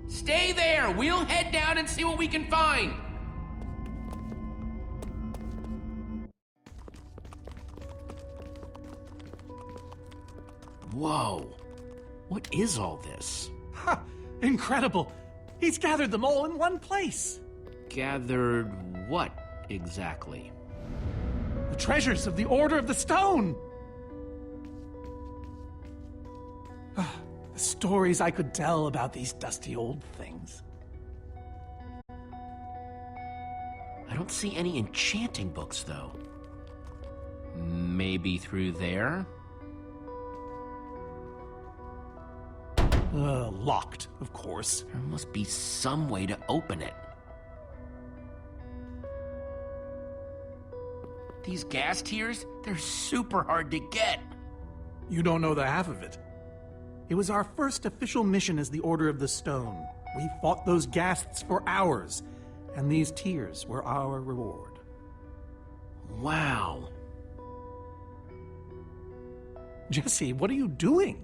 Stay there! We'll head down and see what we can find! Whoa. What is all this? Ha! Incredible! He's gathered them all in one place. Gathered what, exactly? The treasures of the Order of the Stone! The stories I could tell about these dusty old things. I don't see any enchanting books, though. Maybe through there? Locked, of course. There must be some way to open it. These gas tiers, they're super hard to get. You don't know the half of it. It was our first official mission as the Order of the Stone. We fought those ghasts for hours, and these tears were our reward. Wow. Jesse, what are you doing?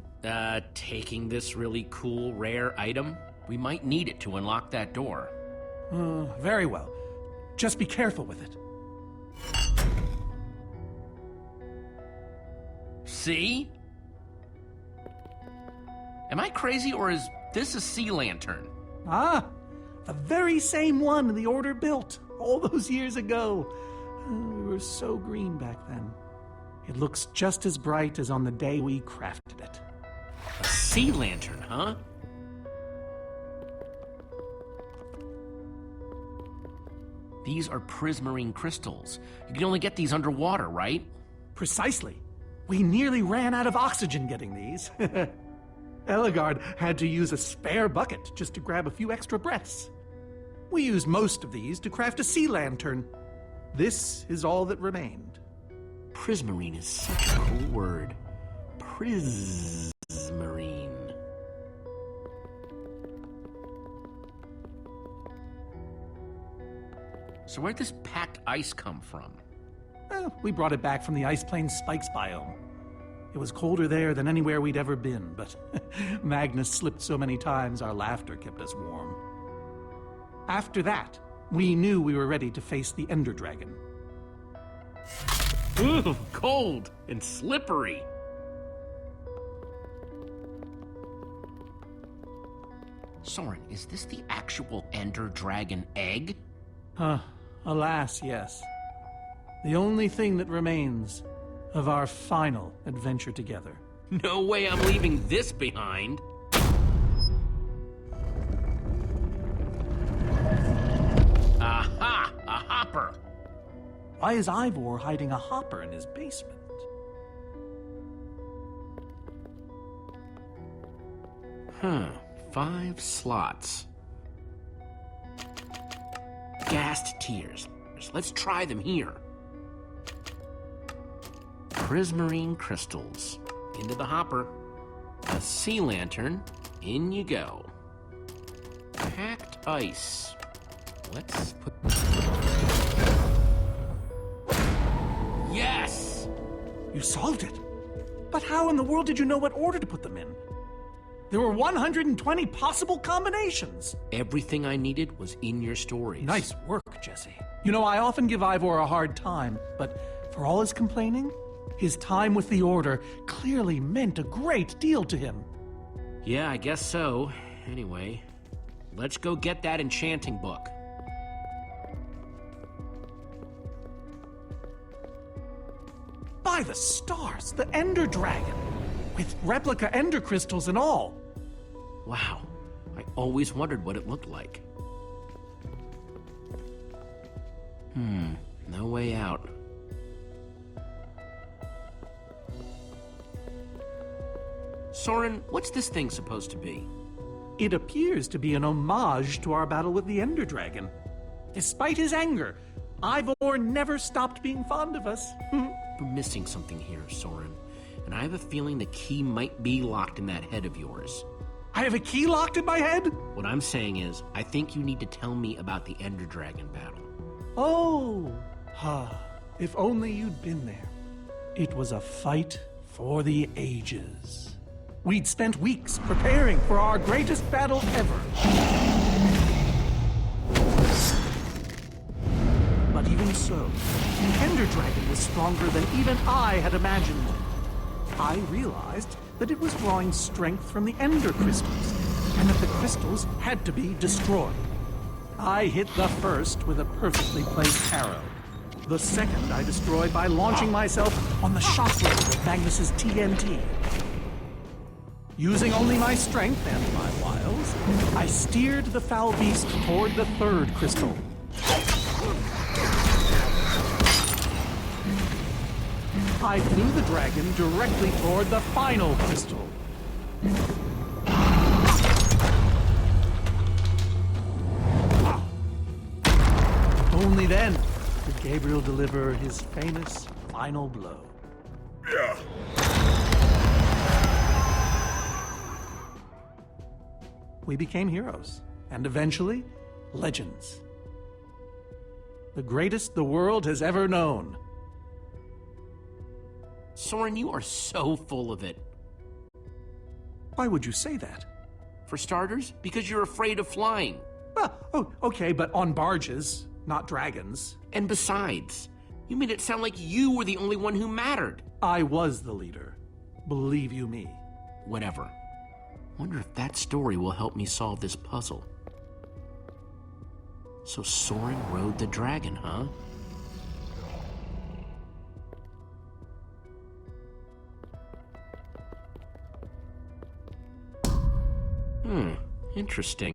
Taking this really cool, rare item. We might need it to unlock that door. Very well. Just be careful with it. See? Am I crazy, or is this a sea lantern? Ah, the very same one the Order built all those years ago. We were so green back then. It looks just as bright as on the day we crafted it. A sea lantern, huh? These are prismarine crystals. You can only get these underwater, right? Precisely. We nearly ran out of oxygen getting these. Eligard had to use a spare bucket just to grab a few extra breaths. We used most of these to craft a sea lantern. This is all that remained. Prismarine is such a cool word. Prismarine. So where'd this packed ice come from? We brought it back from the Ice Plains Spikes biome. It was colder there than anywhere we'd ever been, but Magnus slipped so many times our laughter kept us warm. After that, we knew we were ready to face the Ender Dragon. Ooh, cold and slippery. Soren, is this the actual Ender Dragon egg? Alas, yes. The only thing that remains of our final adventure together. No way I'm leaving this behind. Aha! A hopper! Why is Ivor hiding a hopper in his basement? Huh. 5 slots. Gassed tears. Let's try them here. Prismarine crystals. Into the hopper. A sea lantern. In you go. Packed ice. Let's put... Yes! You solved it! But how in the world did you know what order to put them in? There were 120 possible combinations! Everything I needed was in your stories. Nice work, Jesse. You know, I often give Ivor a hard time, but for all his complaining, his time with the Order clearly meant a great deal to him. Yeah, I guess so. Anyway, let's go get that enchanting book. By the stars, the Ender Dragon! With replica Ender crystals and all! Wow, I always wondered what it looked like. No way out. Soren, what's this thing supposed to be? It appears to be an homage to our battle with the Ender Dragon. Despite his anger, Ivor never stopped being fond of us. We're missing something here, Soren. And I have a feeling the key might be locked in that head of yours. I have a key locked in my head? What I'm saying is, I think you need to tell me about the Ender Dragon battle. Oh, if only you'd been there. It was a fight for the ages. We'd spent weeks preparing for our greatest battle ever. But even so, the Ender Dragon was stronger than even I had imagined. I realized that it was drawing strength from the Ender crystals, and that the crystals had to be destroyed. I hit the first with a perfectly placed arrow. The second I destroyed by launching myself on the shockwave of Magnus's TNT. Using only my strength and my wiles, I steered the foul beast toward the third crystal. I flew the dragon directly toward the final crystal. Only then did Gabriel deliver his famous final blow. Yeah. We became heroes, and eventually, legends. The greatest the world has ever known. Soren, you are so full of it. Why would you say that? For starters, because you're afraid of flying. Well, oh, okay, but on barges, not dragons. And besides, you made it sound like you were the only one who mattered. I was the leader. Believe you me. Whatever. Wonder if that story will help me solve this puzzle. So Soren rode the dragon, huh? Interesting.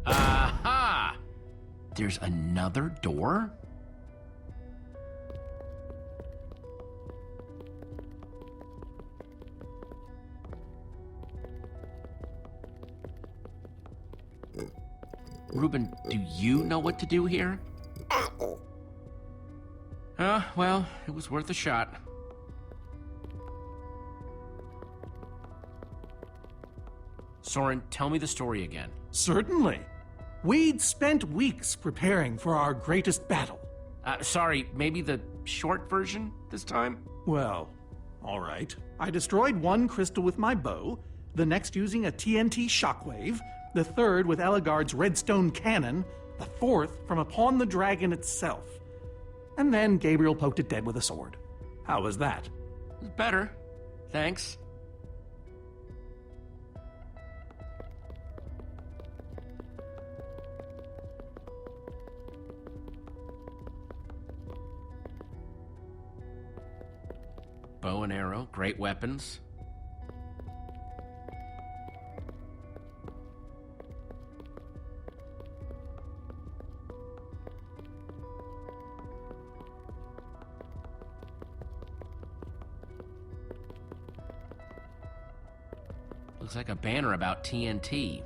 Aha! There's another door? Reuben, do you know what to do here? Well, it was worth a shot. Soren, tell me the story again. Certainly. We'd spent weeks preparing for our greatest battle. Sorry, maybe the short version this time? Well, all right. I destroyed one crystal with my bow, the next using a TNT shockwave, the third with Ellegaard's redstone cannon, the fourth from upon the dragon itself. And then Gabriel poked it dead with a sword. How was that? Better. Thanks. Bow and arrow, great weapons. Looks like a banner about TNT.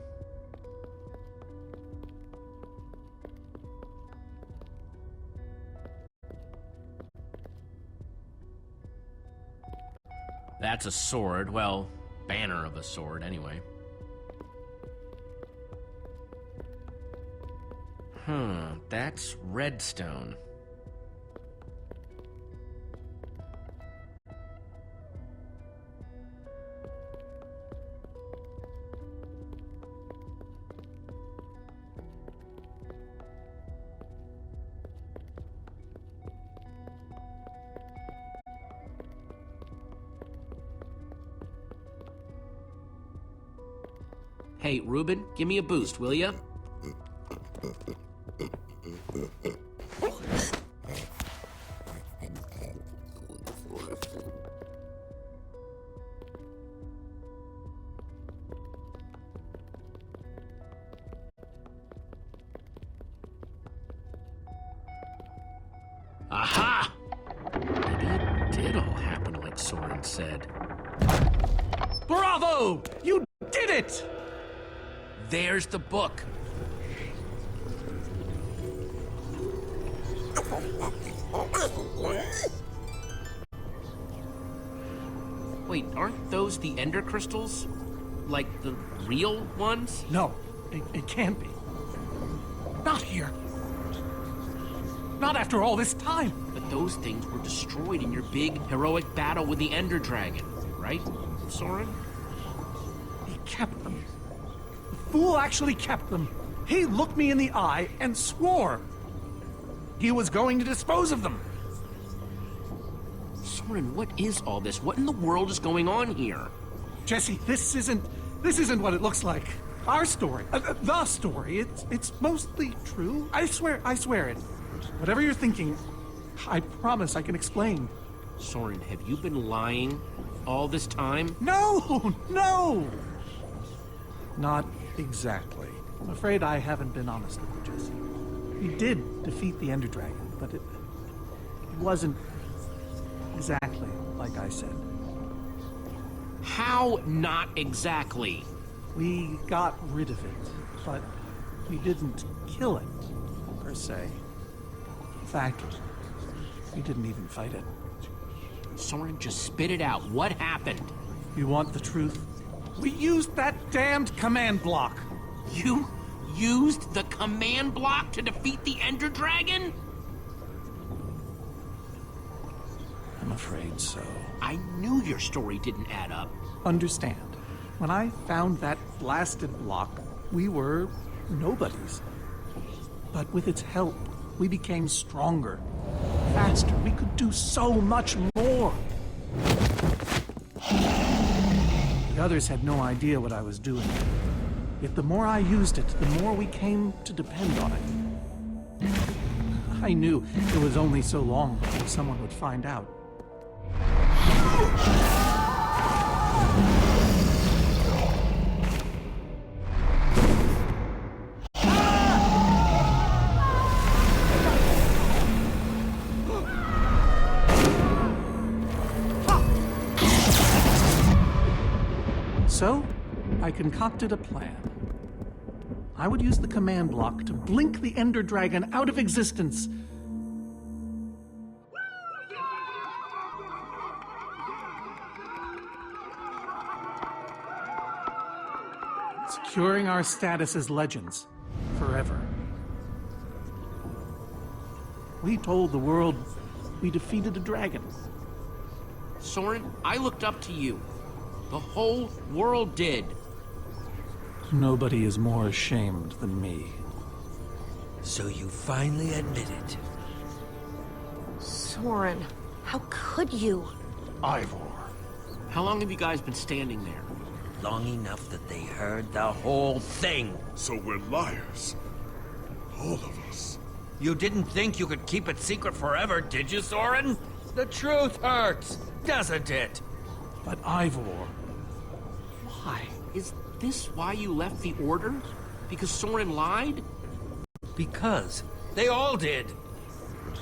That's a sword. Well, banner of a sword, anyway. That's redstone. Hey, Reuben, give me a boost, will ya? Aha! Maybe it did all happen like Soren said. Bravo! You did it! There's the book. Wait, aren't those the ender crystals? Like the real ones? No, it can't be. Not here. Not after all this time. But those things were destroyed in your big, heroic battle with the ender dragon, right, Soren? He kept them. The fool actually kept them. He looked me in the eye and swore he was going to dispose of them. Soren, what is all this? What in the world is going on here? Jesse, this isn't what it looks like. Our story, the story, it's mostly true. I swear it. Whatever you're thinking, I promise I can explain. Soren, have you been lying all this time? No! Not exactly. I'm afraid I haven't been honest with you, Jesse. We did defeat the Ender Dragon, but it wasn't exactly like I said. How not exactly? We got rid of it, but we didn't kill it, per se. In fact, we didn't even fight it. Soren, just spit it out. What happened? You want the truth? We used that damned command block. You used the command block to defeat the Ender Dragon? I'm afraid so. I knew your story didn't add up. Understand, when I found that blasted block, we were nobodies. But with its help, we became stronger, faster. We could do so much more. The others had no idea what I was doing. Yet the more I used it, the more we came to depend on it. I knew it was only so long before someone would find out. So, I concocted a plan. I would use the command block to blink the Ender Dragon out of existence. Securing our status as legends forever. We told the world we defeated a dragon. Soren, I looked up to you. The whole world did. Nobody is more ashamed than me. So you finally admit it. Soren, how could you? Ivor. How long have you guys been standing there? Long enough that they heard the whole thing. So we're liars. All of us. You didn't think you could keep it secret forever, did you, Soren? The truth hurts, doesn't it? But Ivor, why? Is this why you left the Order? Because Soren lied? Because they all did.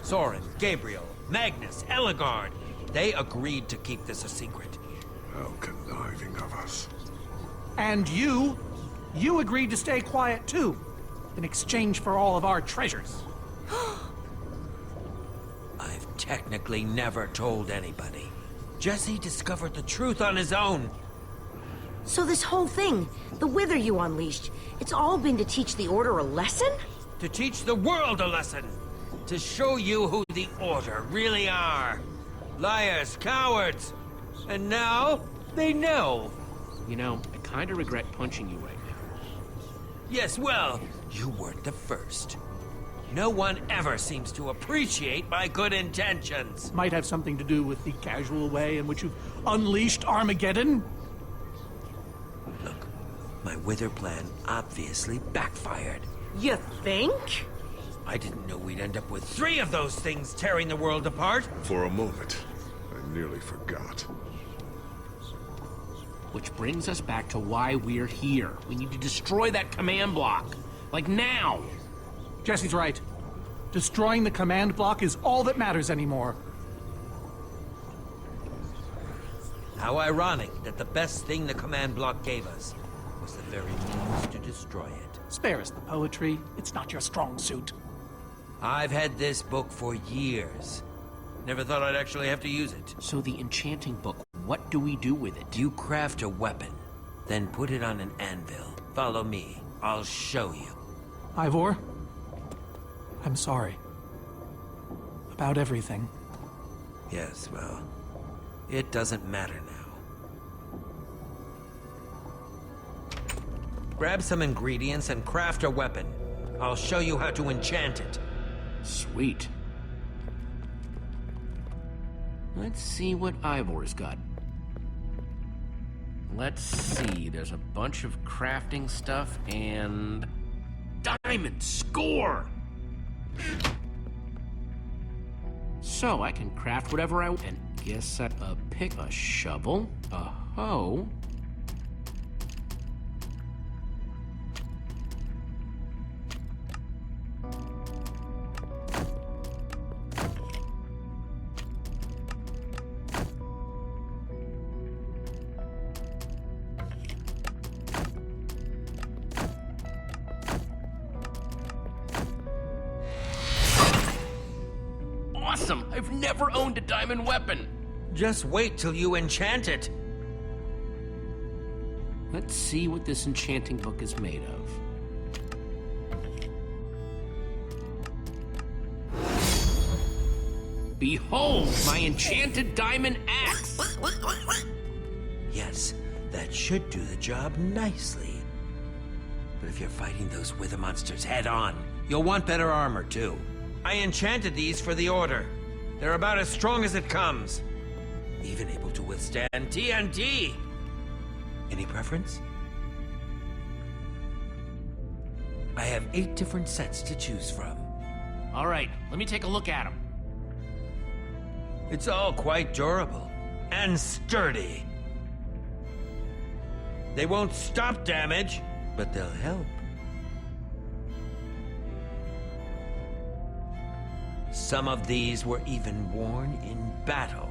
Soren, Gabriel, Magnus, Ellegaard. They agreed to keep this a secret. How conniving of us. And you agreed to stay quiet too, in exchange for all of our treasures. I've technically never told anybody. Jesse discovered the truth on his own. So this whole thing, the Wither you unleashed, it's all been to teach the Order a lesson? To teach the world a lesson. To show you who the Order really are. Liars, cowards. And now, they know. You know, I kind of regret punching you right now. Yes, well, you weren't the first. No one ever seems to appreciate my good intentions. Might have something to do with the casual way in which you've unleashed Armageddon. Look, my Wither plan obviously backfired. You think? I didn't know we'd end up with 3 of those things tearing the world apart. For a moment, I nearly forgot. Which brings us back to why we're here. We need to destroy that command block. Like now. Jesse's right. Destroying the command block is all that matters anymore. How ironic that the best thing the command block gave us was the very means to destroy it. Spare us the poetry. It's not your strong suit. I've had this book for years. Never thought I'd actually have to use it. So the enchanting book, what do we do with it? You craft a weapon, then put it on an anvil. Follow me. I'll show you. Ivor, I'm sorry. About everything. Yes, well, it doesn't matter now. Grab some ingredients and craft a weapon. I'll show you how to enchant it. Sweet. Let's see what Ivor's got. Let's see, there's a bunch of crafting stuff and... Diamond score! So I can craft whatever I want. And guess a pick, a shovel, a hoe. Awesome! I've never owned a diamond weapon! Just wait till you enchant it. Let's see what this enchanting book is made of. Behold, my enchanted diamond axe! Yes, that should do the job nicely. But if you're fighting those wither monsters head-on, you'll want better armor, too. I enchanted these for the Order. They're about as strong as it comes. Even able to withstand TNT! Any preference? I have 8 different sets to choose from. All right, let me take a look at them. It's all quite durable and sturdy. They won't stop damage, but they'll help. Some of these were even worn in battle.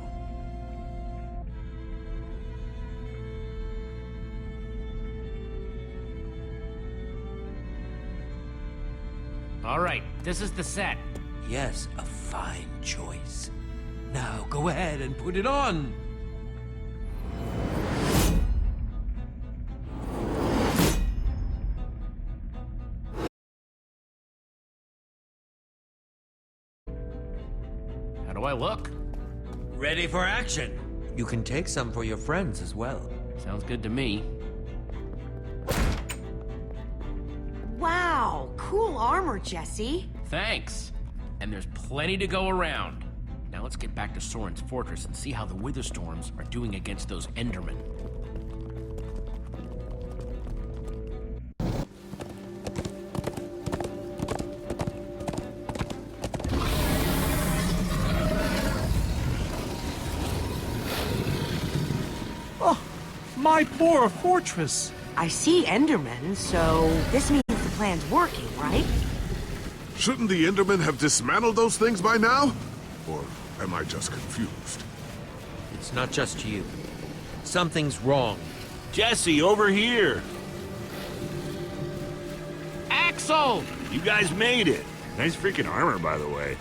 All right, this is the set. Yes, a fine choice. Now go ahead and put it on. How do I look? Ready for action. You can take some for your friends as well. Sounds good to me. Wow, cool armor, Jesse. Thanks. And there's plenty to go around. Now let's get back to Soren's fortress and see how the Witherstorms are doing against those Endermen. Oh, my poor fortress. I see Endermen, so this means the plan's working, right? Shouldn't the Endermen have dismantled those things by now? Or am I just confused? It's not just you. Something's wrong. Jesse, over here! Axel! You guys made it! Nice freaking armor, by the way.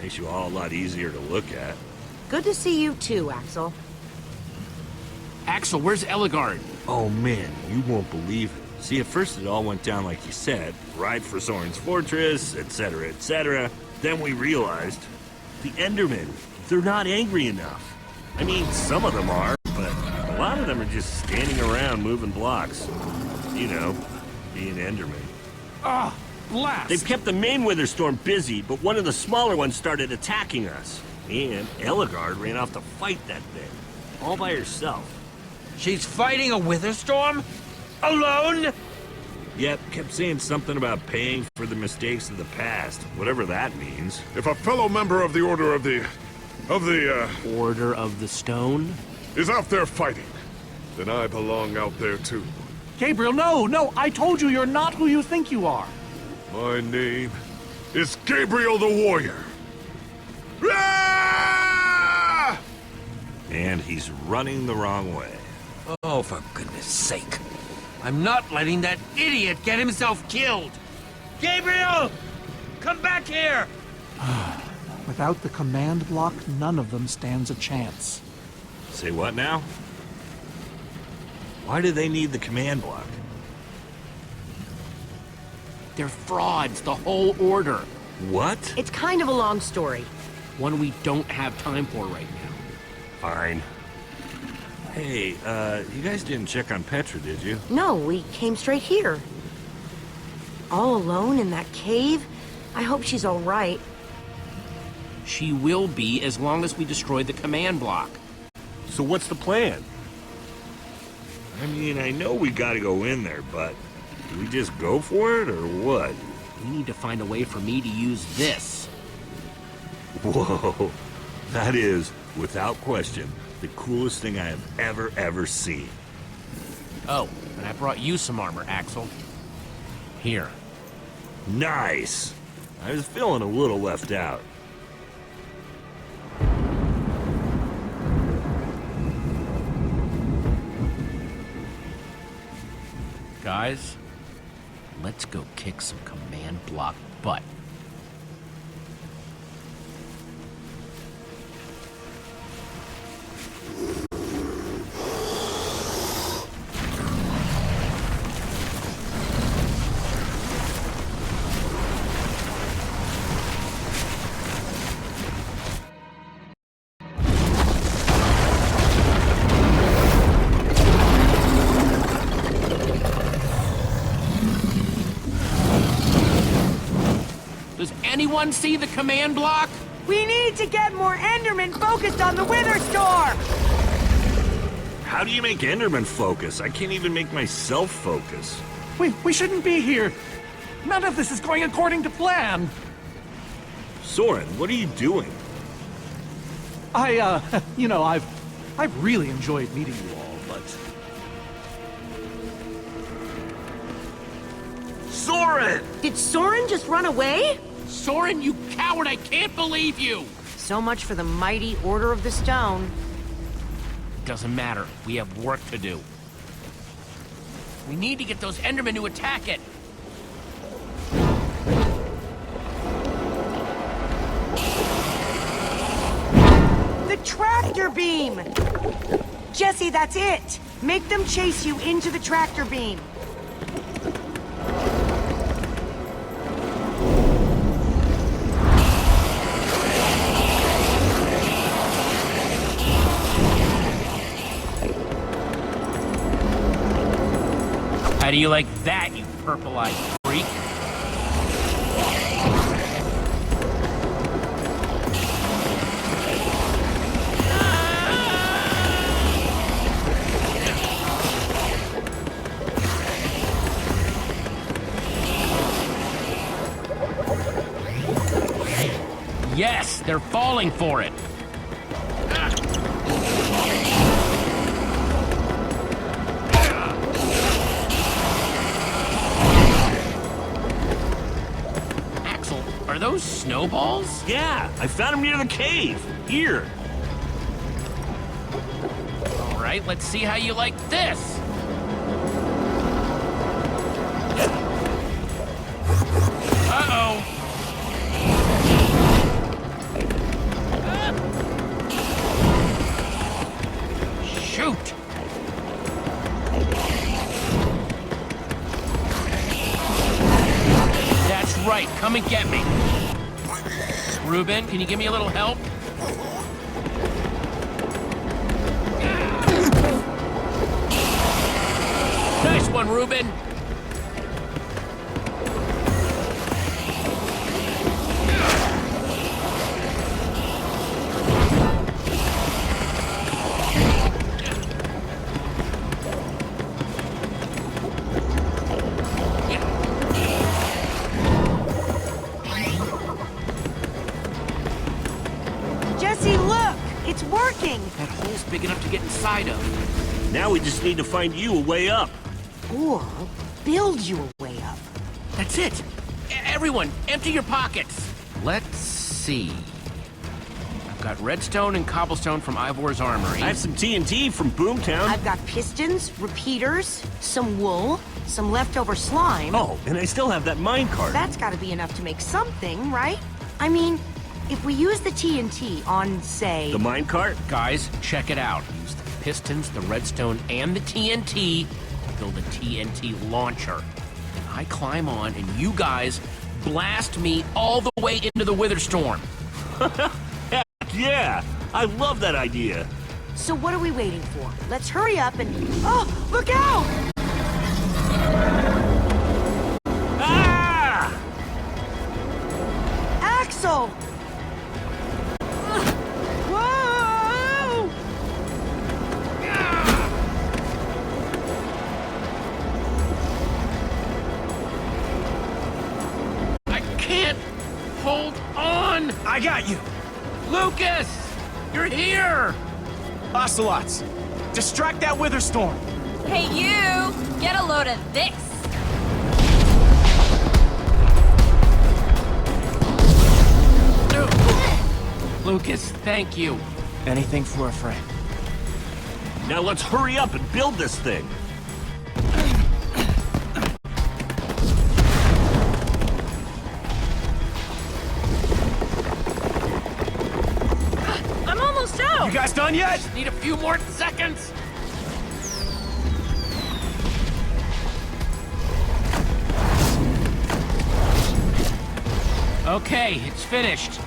Makes you all a lot easier to look at. Good to see you too, Axel. Axel, where's Eligard? Oh man, you won't believe it. See, at first it all went down like you said. Ride for Soren's fortress, etc., etc. Then we realized the Endermen, they're not angry enough. I mean, some of them are, but a lot of them are just standing around moving blocks. You know, being Endermen. Ah, blast! They've kept the main Witherstorm busy, but one of the smaller ones started attacking us. And Eligard ran off to fight that thing, all by herself. She's fighting a Witherstorm? Alone? Yep, kept saying something about paying for the mistakes of the past, whatever that means. If a fellow member of the Order of the Order of the Stone? is out there fighting, then I belong out there too. Gabriel, no, I told you you're not who you think you are. My name is Gabriel the Warrior. Ah! And he's running the wrong way. Oh, for goodness sake. I'm not letting that idiot get himself killed. Gabriel! Come back here! Without the command block, none of them stands a chance. Say what now? Why do they need the command block? They're frauds, the whole Order. What? It's kind of a long story. One we don't have time for right now. Fine. Hey, you guys didn't check on Petra, did you? No, we came straight here. All alone in that cave? I hope she's all right. She will be as long as we destroy the command block. So what's the plan? I mean, I know we gotta go in there, but do we just go for it, or what? We need to find a way for me to use this. Whoa, that is, without question, the coolest thing I have ever seen. Oh, and I brought you some armor, Axel. Here. Nice! I was feeling a little left out. Guys, let's go kick some command block butt. Does anyone see the command block? We need to get more Endermen focused on the Wither Storm! How do you make Enderman focus? I can't even make myself focus. We shouldn't be here. None of this is going according to plan. Soren, what are you doing? You know, I've really enjoyed meeting you all, but... Soren! Did Soren just run away? Soren, you coward, I can't believe you! So much for the mighty Order of the Stone. Doesn't matter. We have work to do. We need to get those Endermen to attack it. The tractor beam! Jesse, that's it! Make them chase you into the tractor beam. How do you like that, you purple-eyed freak? Yes, they're falling for it. Axel, are those snowballs? Yeah, I found him near the cave. Here. All right, let's see how you like this. Uh-oh. Shoot! That's right, come and get me. Reuben, can you give me a little help? Nice one, Reuben. Jesse, look! It's working! That hole's big enough to get inside of. Now we just need to find you a way up. Or build you a way up. That's it. Everyone, empty your pockets. Let's see. I've got redstone and cobblestone from Ivor's armory. I have some TNT from Boomtown. I've got pistons, repeaters, some wool, some leftover slime. Oh, and I still have that minecart. That's gotta be enough to make something, right? I mean, if we use the TNT on, say... The minecart? Guys, check it out. Use the pistons, the redstone, and the TNT to build a TNT launcher. And I climb on, and you guys blast me all the way into the Wither Storm. Yeah, I love that idea. So what are we waiting for? Let's hurry up and... Oh, look out! Ah! Axel! Whoa! I can't hold on! I got you! Lucas! You're here! Ocelots! Distract that Wither Storm! Hey, you! Get a load of this! Lucas, thank you. Anything for a friend. Now let's hurry up and build this thing. I'm almost out! You guys done yet? Need a few more seconds. Okay, it's finished.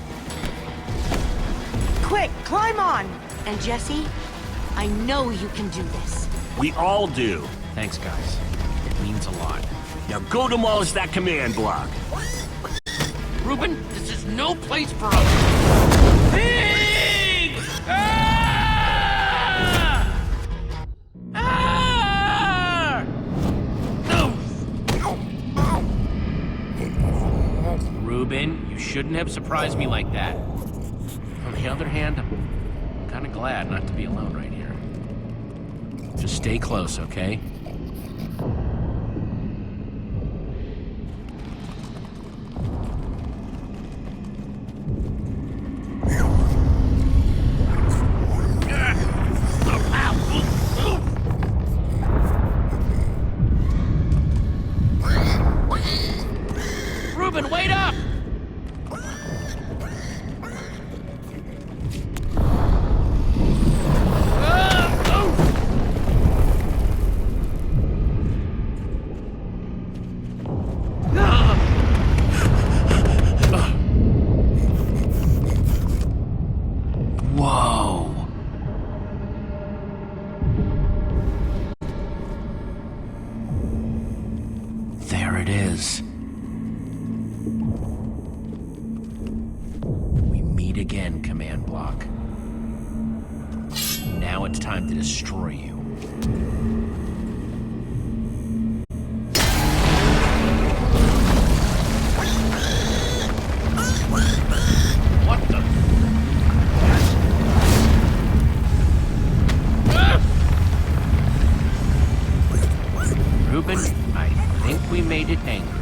Quick, climb on! And Jesse, I know you can do this. We all do. Thanks, guys. It means a lot. Now go demolish that command block. Reuben, this is no place for us. Pigs! Ah! Ah! No! Reuben, you shouldn't have surprised me like that. On the other hand, I'm kind of glad not to be alone right here. Just stay close, okay? Reuben, wait up! Whoa. There it is. We meet again, command block. Now it's time to destroy you. What the? Reuben, I think we made it angry.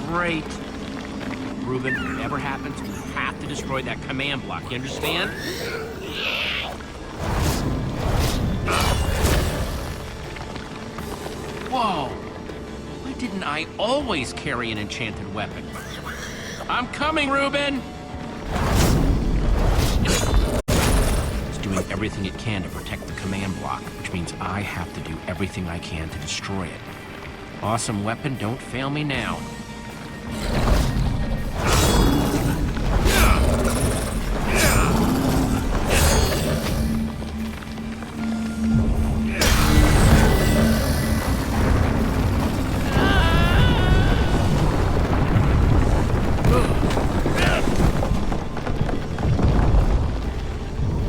Great. Reuben, whatever happens, we have to destroy that command block, you understand? Whoa! Why didn't I always carry an enchanted weapon? I'm coming, Reuben! It's doing everything it can to protect the command block, which means I have to do everything I can to destroy it. Awesome weapon, don't fail me now.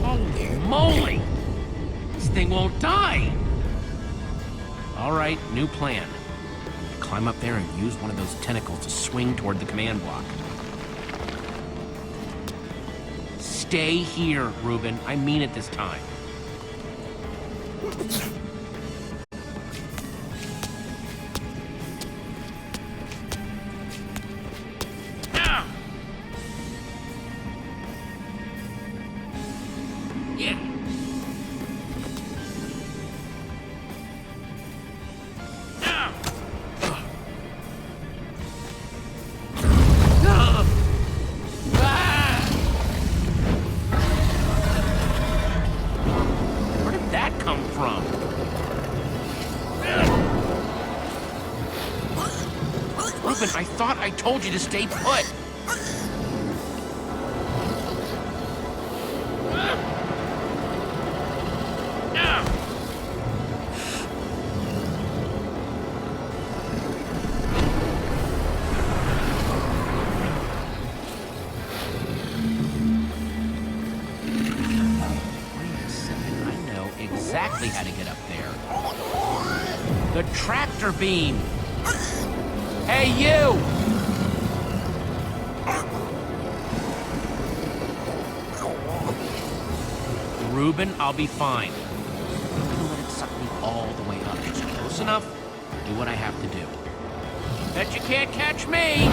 Holy moly! This thing won't die! All right, new plan. Climb up there and use one of those tentacles to swing toward the command block. Stay here, Reuben. I mean it this time. Ah! Yeah. Ah! Where did that come from? Reuben, I thought I told you to stay put. Exactly how to get up there. The tractor beam! Hey, you! Reuben, I'll be fine. I'm gonna let it suck me all the way up. Just close enough, do what I have to do. Bet you can't catch me!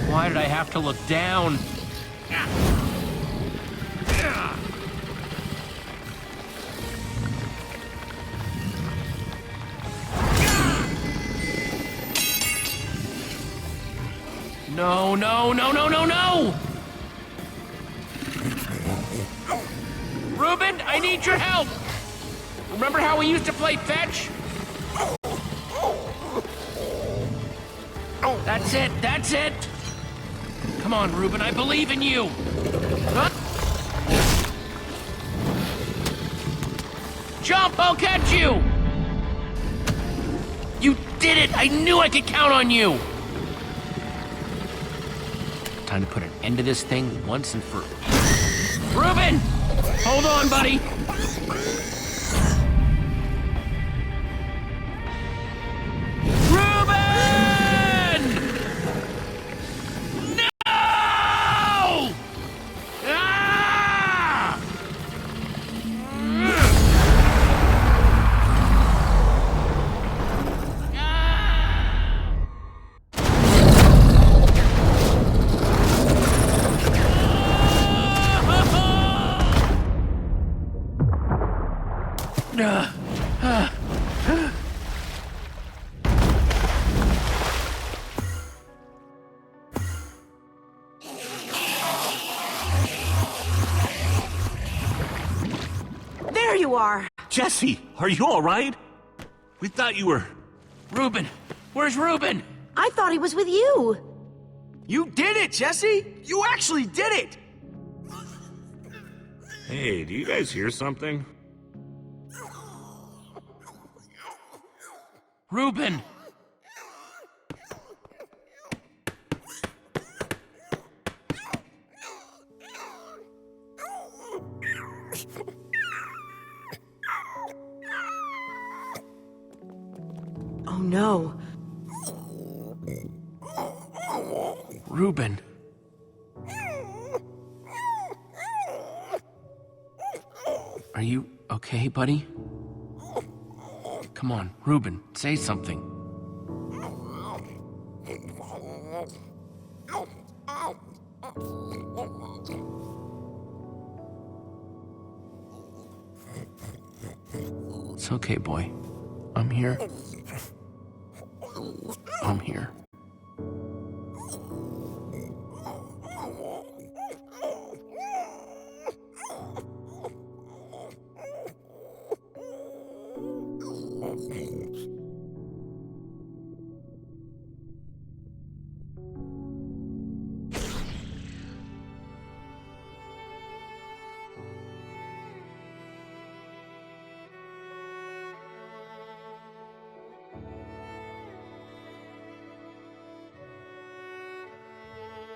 Why did I have to look down? No, no, no, no, no, no! Reuben, I need your help! Remember how we used to play fetch? That's it, that's it! Come on, Reuben, I believe in you! Huh? Jump, I'll catch you! You did it! I knew I could count on you! Time to put an end to this thing once and for... Reuben! Hold on, buddy! There you are! Jesse, are you all right? We thought you were... Reuben! Where's Reuben? I thought he was with you! You did it, Jesse! You actually did it! Hey, do you guys hear something? Reuben! Oh no. Reuben. Are you okay, buddy? Come on, Reuben, say something. It's okay, boy. I'm here. I'm here.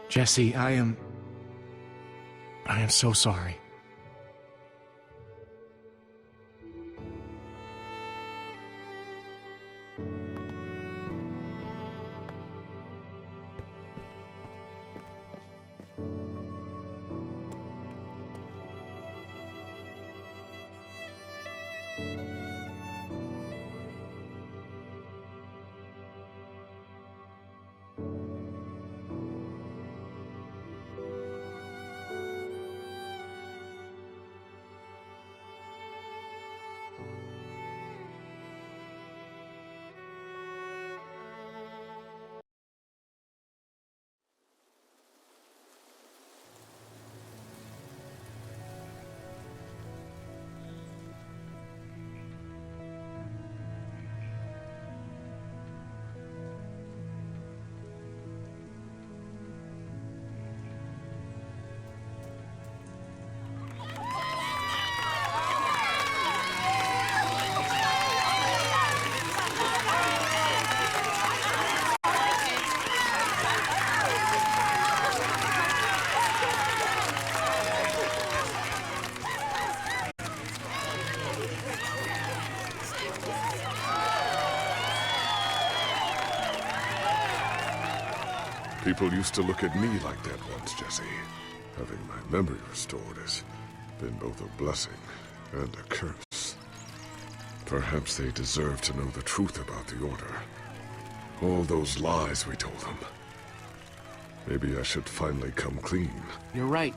Jesse, I am so sorry. People used to look at me like that once, Jesse. Having my memory restored has been both a blessing and a curse. Perhaps they deserve to know the truth about the Order. All those lies we told them. Maybe I should finally come clean. You're right.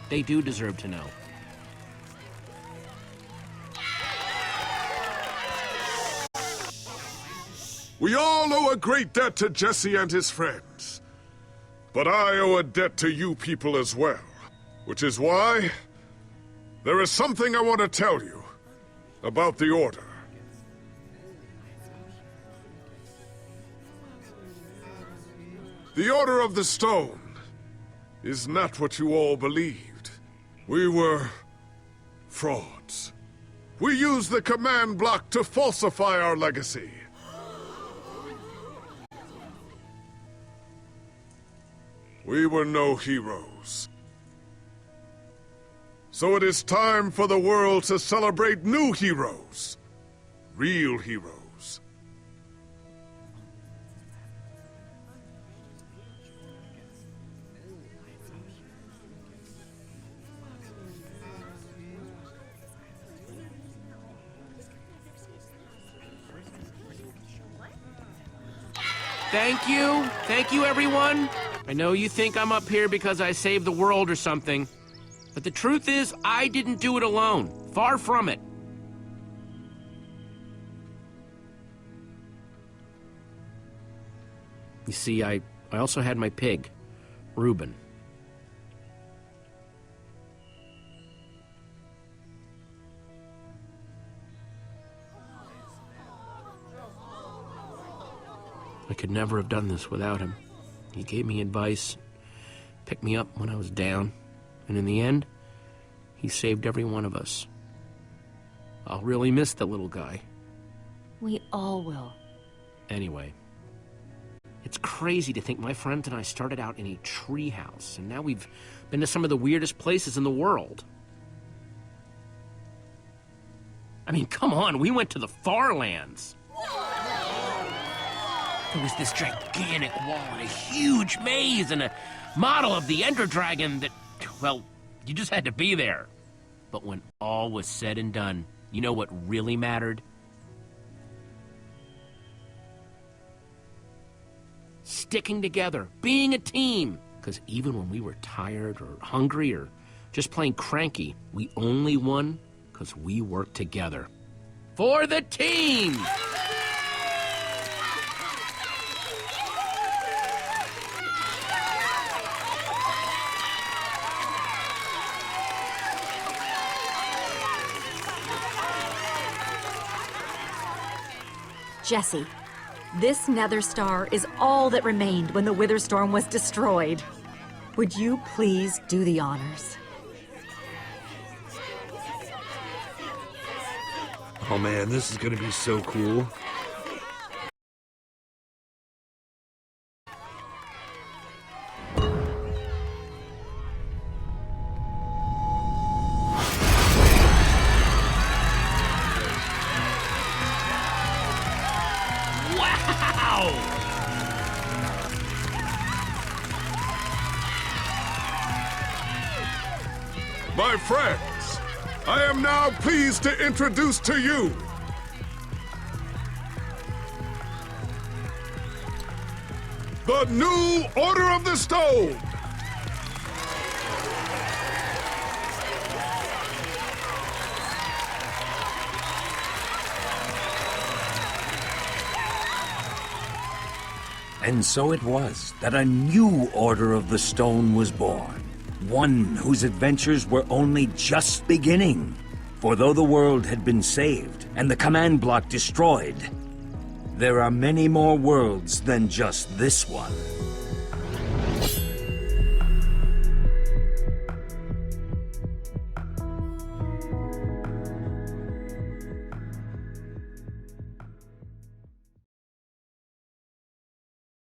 They do deserve to know. We all owe a great debt to Jesse and his friends. But I owe a debt to you people as well. Which is why there is something I want to tell you about the Order. The Order of the Stone is not what you all believed. We were frauds. We used the command block to falsify our legacy. We were no heroes. So it is time for the world to celebrate new heroes. Real heroes. Thank you. Thank you, everyone. I know you think I'm up here because I saved the world or something. But the truth is, I didn't do it alone. Far from it. You see, I also had my pig, Reuben. I could never have done this without him. He gave me advice, picked me up when I was down, and in the end, he saved every one of us. I'll really miss the little guy. We all will. Anyway, it's crazy to think my friends and I started out in a treehouse, and now we've been to some of the weirdest places in the world. I mean, come on, we went to the far lands. There was this gigantic wall and a huge maze and a model of the Ender Dragon that, well, you just had to be there. But when all was said and done, you know what really mattered? Sticking together, being a team. Because even when we were tired or hungry or just plain cranky, we only won because we worked together. For the team! Jesse, this Nether Star is all that remained when the Wither Storm was destroyed. Would you please do the honors? Oh man, this is gonna be so cool. My friends, I am now pleased to introduce to you the new Order of the Stone. And so it was that a new Order of the Stone was born. One whose adventures were only just beginning. For though the world had been saved and the command block destroyed, there are many more worlds than just this one.